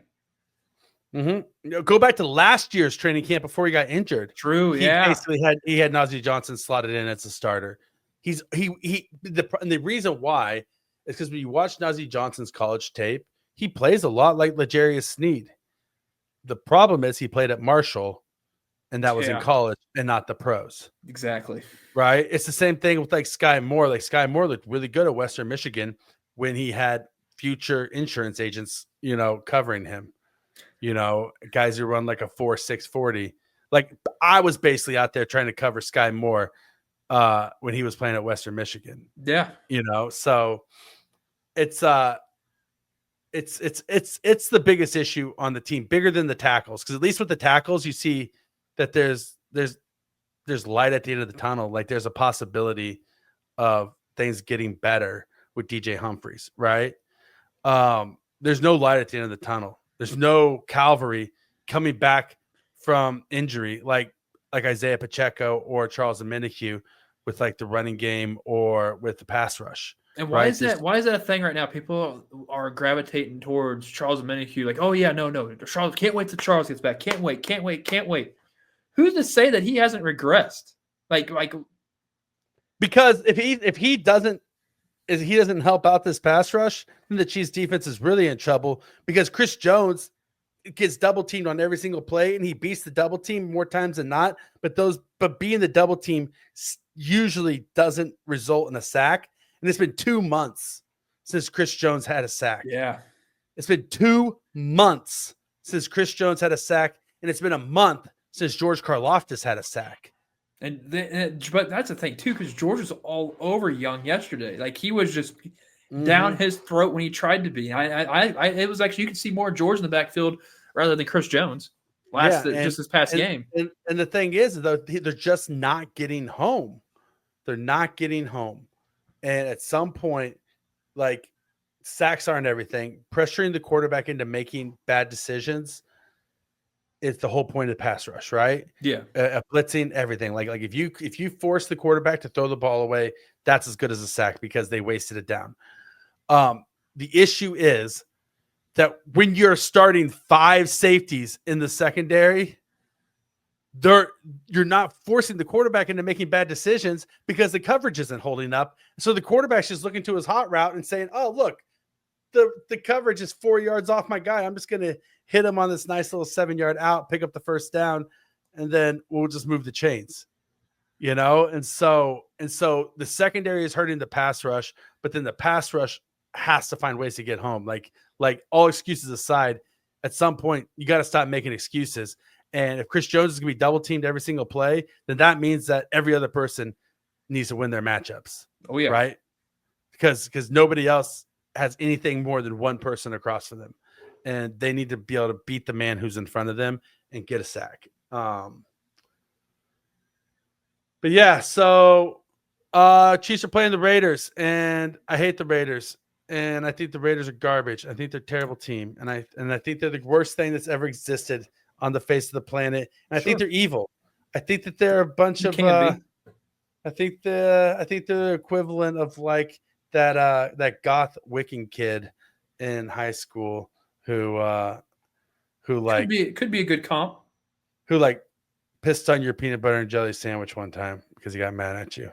Mm-hmm. Go back to last year's training camp before he got injured. True, he basically had Najee Johnson slotted in as a starter. The reason why is because when you watch Najee Johnson's college tape, he plays a lot like L'Jarius Sneed. The problem is he played at Marshall, and that was in Yeah. college and not the pros. Exactly. Right? It's the same thing with like Sky Moore. Like Sky Moore looked really good at Western Michigan when he had future insurance agents, covering him. Guys who run like a 4.640. Like I was basically out there trying to cover Sky Moore when he was playing at Western Michigan. Yeah. So it's the biggest issue on the team, bigger than the tackles, because at least with the tackles you see that there's light at the end of the tunnel. Like there's a possibility of things getting better with DJ Humphries, right? There's no light at the end of the tunnel. There's no cavalry coming back from injury like Isaiah Pacheco or Charles Omenihu with like the running game or with the pass rush. And why right? is that? Why is that a thing right now? People are gravitating towards Charles Omenihu, like, oh yeah, no, Charles, can't wait till Charles gets back. Can't wait. Who's to say that he hasn't regressed? Like because if he doesn't help out this pass rush, then the Chiefs defense is really in trouble, because Chris Jones gets double teamed on every single play and he beats the double team more times than not. But being the double team usually doesn't result in a sack. And it's been 2 months since Chris Jones had a sack. Yeah. It's been 2 months since Chris Jones had a sack. And it's been a month since George Karlaftis had a sack. But that's the thing too, because George was all over Young yesterday. Like he was just down his throat when he tried to be. It was actually, you could see more George in the backfield rather than Chris Jones just this past game. And the thing is, though, they're just not getting home. They're not getting home. And at some point, like, sacks aren't everything. Pressuring the quarterback into making bad decisions is the whole point of the pass rush, right? Yeah. Blitzing, everything. Like if you force the quarterback to throw the ball away, that's as good as a sack because they wasted it down. The issue is that when you're starting 5 safeties in the secondary, you're not forcing the quarterback into making bad decisions because the coverage isn't holding up. So the quarterback's just looking to his hot route and saying, oh, look, the coverage is 4 yards off my guy. I'm just going to hit him on this nice little 7-yard out, pick up the first down, and then we'll just move the chains, And so the secondary is hurting the pass rush, but then the pass rush has to find ways to get home. Like all excuses aside, at some point you got to stop making excuses. And if Chris Jones is going to be double teamed every single play, then that means that every other person needs to win their matchups. Oh yeah. Right. Because nobody else has anything more than one person across from them, and they need to be able to beat the man who's in front of them and get a sack. But yeah, so Chiefs are playing the Raiders, and I hate the Raiders, and I think the Raiders are garbage. I think they're a terrible team, and I think they're the worst thing that's ever existed on the face of the planet. And I think they're evil. I think that they're a bunch of I think they're the equivalent of like that goth Wiccan kid in high school who like could be a good comp. Who like pissed on your peanut butter and jelly sandwich one time because he got mad at you.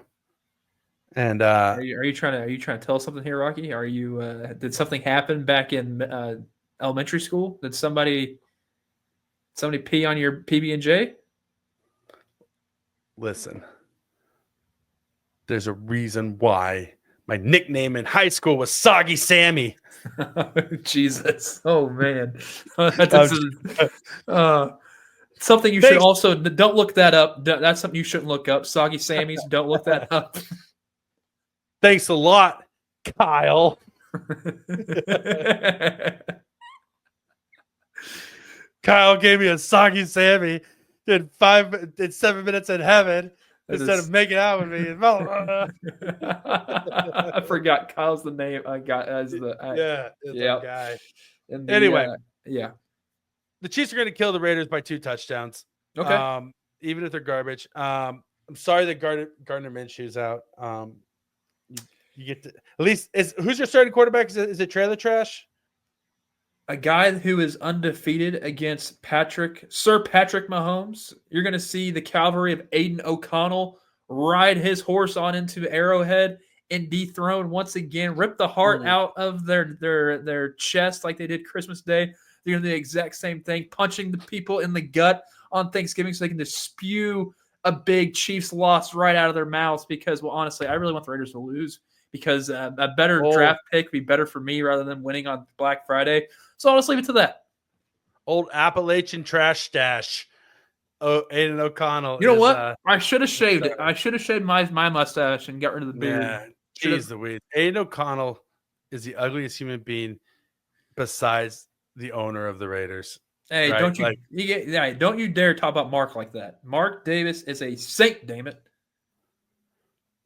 And are you trying to tell us something here, Rocky? Are you did something happen back in elementary school? Did somebody pee on your PB&J? Listen, there's a reason why my nickname in high school was Soggy Sammy. Jesus. Oh, man. Something you should also – don't look that up. That's something you shouldn't look up. Soggy Sammy's, don't look that up. Thanks a lot, Kyle. Kyle gave me a Soggy Sammy. Did 7 minutes in heaven instead of making out with me. I forgot Kyle's the name I got as the guy. Anyway, the Chiefs are going to kill the Raiders by 2 touchdowns. Okay, even if they're garbage. I'm sorry that Gardner Minshew's out. You get to, at least who's your starting quarterback? Is it Trailer Trash? A guy who is undefeated against Sir Patrick Mahomes. You're going to see the cavalry of Aiden O'Connell ride his horse on into Arrowhead and dethrone once again, rip the heart out of their chest like they did Christmas Day. They're doing the exact same thing, punching the people in the gut on Thanksgiving so they can just spew a big Chiefs loss right out of their mouths because, well, honestly, I really want the Raiders to lose because a better draft pick would be better for me rather than winning on Black Friday. So I'll just leave it to that. Old Appalachian trash stash. Oh, Aiden O'Connell. You know what? I should have shaved it. I should have shaved my mustache and got rid of the beard. Yeah, jeez Louise. Aiden O'Connell is the ugliest human being besides the owner of the Raiders. Hey, right? Don't you dare talk about Mark like that. Mark Davis is a saint, damn it.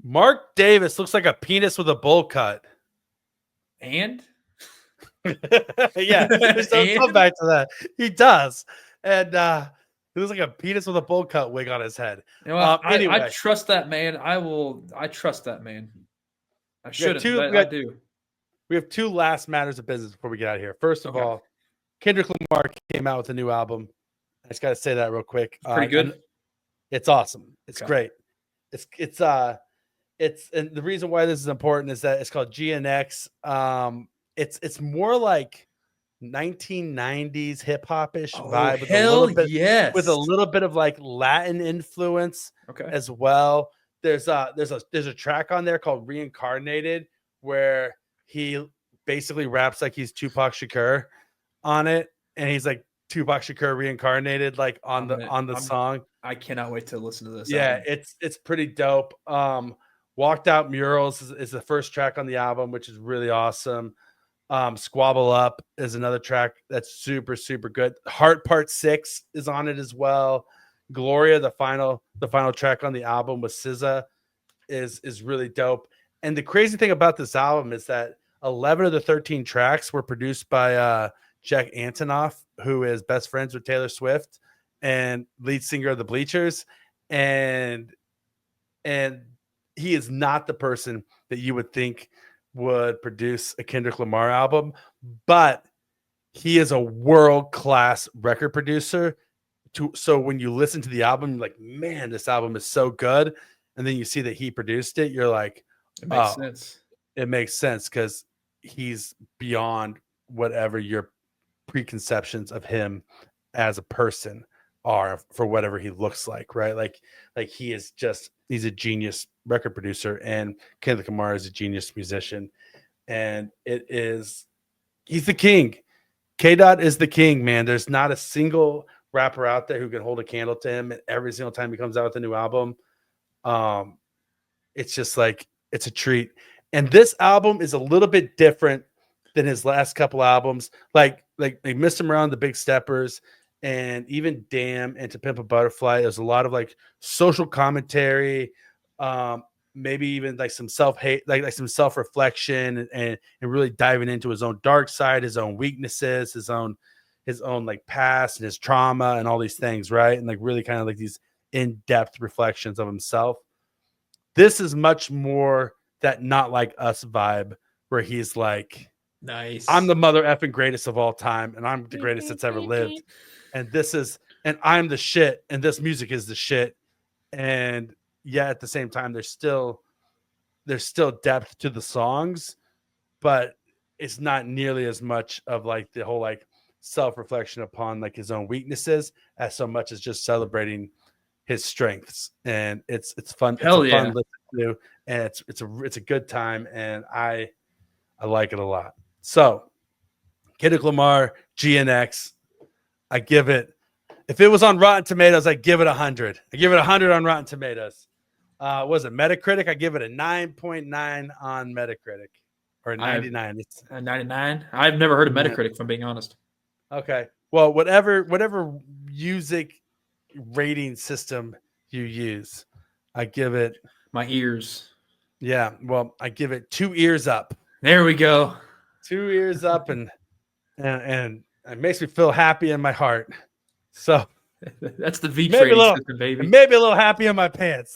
Mark Davis looks like a penis with a bowl cut. And? Yeah, don't come back to that. He does. And he looks like a penis with a bowl cut wig on his head. You know anyway. I trust that man. I trust that man. I shouldn't, but I do. We have two last matters of business before we get out of here. First of all, Kendrick Lamar came out with a new album. I just got to say that real quick. Pretty good. It's awesome. It's great. It's and the reason why this is important is that it's called GNX. It's more like 1990s hip hop-ish vibe with a little bit of like Latin influence as well. There's a track on there called Reincarnated where he basically raps like he's Tupac Shakur on it, and he's like Tupac Shakur reincarnated like on the song. I cannot wait to listen to this. Yeah, album. It's pretty dope. Walked Out Murals is the first track on the album, which is really awesome. Squabble Up is another track that's super, super good. Heart Part 6 is on it as well. Gloria, the final track on the album with SZA is really dope. And the crazy thing about this album is that 11 of the 13 tracks were produced by Jack Antonoff, who is best friends with Taylor Swift and lead singer of the Bleachers. And he is not the person that you would think would produce a Kendrick Lamar album, but he is a world-class record producer. So when you listen to the album, you're like, man, this album is so good. And then you see that he produced it. You're like, it makes sense. It makes sense because he's beyond whatever your preconceptions of him as a person are for whatever he looks like, right? Like he's a genius record producer, and Kendrick Lamar is a genius musician, and he's the king. K-Dot is the king, man. There's not a single rapper out there who can hold a candle to him every single time he comes out with a new album. It's just like, it's a treat. And this album is a little bit different than his last couple albums. Like they missed him around the Big Steppers and even Damn and To Pimp a Butterfly. There's a lot of like social commentary, maybe even like some self-hate, like some self-reflection and really diving into his own dark side, his own weaknesses, his own like past and his trauma and all these things, right? And like really kind of like these in-depth reflections of himself. This is much more that Not Like Us vibe where he's like, nice, I'm the mother effing greatest of all time, and I'm the greatest that's ever lived. And I'm the shit, and this music is the shit. And yeah, at the same time, there's still depth to the songs, but it's not nearly as much of like the whole like self-reflection upon like his own weaknesses as so much as just celebrating his strengths. And it's fun. Hell it's yeah. fun listen to, and it's a good time, and I like it a lot. So Kendrick Lamar, GNX, I give it, if it was on Rotten Tomatoes, I give it 100. I give it 100 on Rotten Tomatoes. Was it Metacritic? I give it a 9.9 on Metacritic, or 99. It's 99. I've never heard of Metacritic, if I'm being honest. Okay. Well, whatever music rating system you use, I give it my ears. Yeah. Well, I give it 2 ears up. There we go. 2 ears up, and it makes me feel happy in my heart. So that's the Veach rating system, baby. Maybe a little happy in my pants.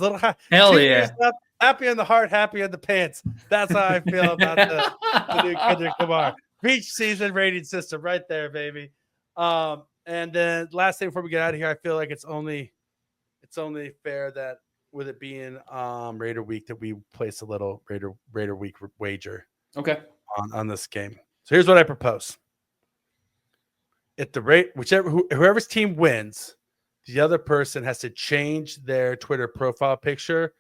Hell yeah. Up, happy in the heart, happy in the pants. That's how I feel about the new Kendrick Lamar Veach season rating system right there, baby. And then last thing before we get out of here, I feel like it's only fair that with it being Raider Week that we place a little Raider Week wager. Okay. On this game. So here's what I propose. at the rate, whoever's team wins, the other person has to change their Twitter profile picture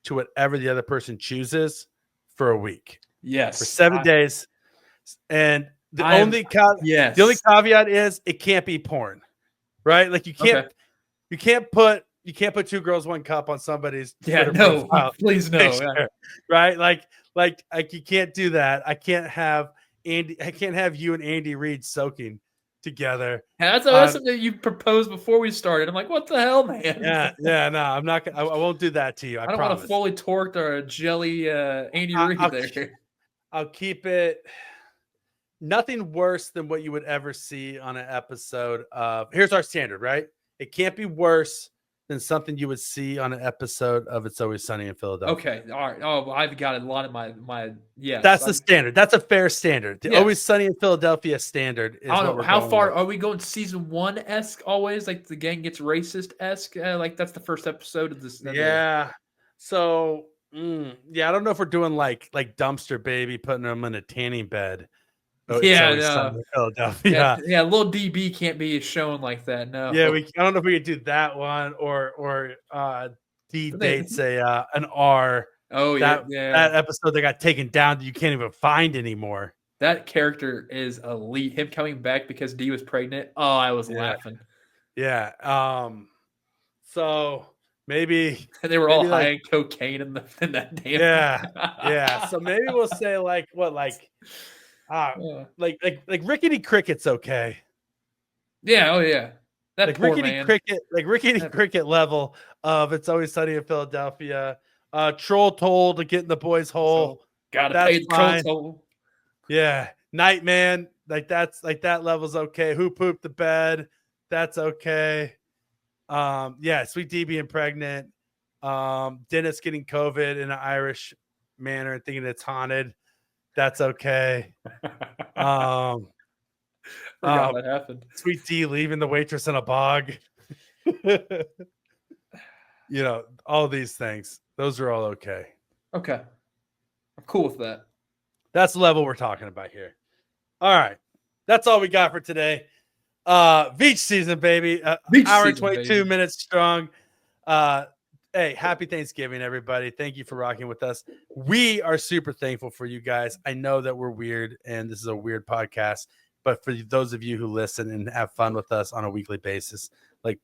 to whatever the other person chooses for a week. Yes. For 7 days. And the only yes. caveat is it can't be porn. Right? Like you can't put 2 girls, 1 cup on somebody's Twitter profile. Please no. Picture, yeah. Right? Like you can't do that. I can't have you and Andy Reid soaking together. That's something you proposed before we started. I'm like, what the hell, man? Yeah, no, I'm not gonna. I won't do that to you. I don't promise. want to fully torqued or a jelly Andy Reid there. I'll keep it. Nothing worse than what you would ever see on an episode of. Here's our standard, right? It can't be worse than something you would see on an episode of It's Always Sunny in Philadelphia. Okay, all right. Oh, I've got a lot of my. Yes, that's the standard. That's a fair standard. The Always Sunny in Philadelphia standard is. I don't know how far are we going. Season 1-esque always, like the gang gets racist-esque. Like that's the first episode of this. Yeah. So yeah, I don't know if we're doing like Dumpster Baby, putting them in a tanning bed. Philadelphia. Yeah, little DB can't be shown like that. No. Yeah, I don't know if we could do that one or D dates an R. Oh that episode that got taken down that you can't even find anymore. That character is elite. Him coming back because D was pregnant. Oh, I was laughing. Yeah. So maybe they were all high on cocaine in that damn. Yeah. So maybe we'll say like Rickety Cricket's okay. Yeah, oh yeah. That like poor Rickety man. Cricket, like Rickety Cricket level of It's Always Sunny in Philadelphia. Troll told to get in the boys' hole. Gotta pay the troll toll. Yeah. Nightman, that's that level's okay. Who pooped the bed? That's okay. Sweet D being pregnant. Dennis getting COVID in an Irish manner and thinking it's haunted. That's okay. Forgot what happened. Sweet D leaving the waitress in a bog. All these things. Those are all okay. Okay. I'm cool with that. That's the level we're talking about here. All right. That's all we got for today. Veach season, baby. Hour and 22 minutes strong. Hey, happy Thanksgiving, everybody. Thank you for rocking with us. We are super thankful for you guys. I know that we're weird and this is a weird podcast, but for those of you who listen and have fun with us on a weekly basis,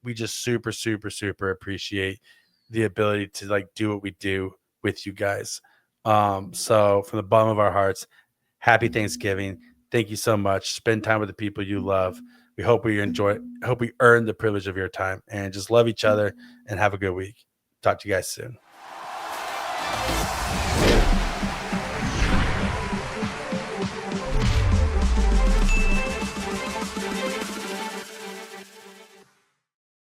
we just super, super, super appreciate the ability to do what we do with you guys. So from the bottom of our hearts, happy Thanksgiving. Thank you so much. Spend time with the people you love. We hope we enjoy it. I hope we earn the privilege of your time and just love each other and have a good week. Talk to you guys soon.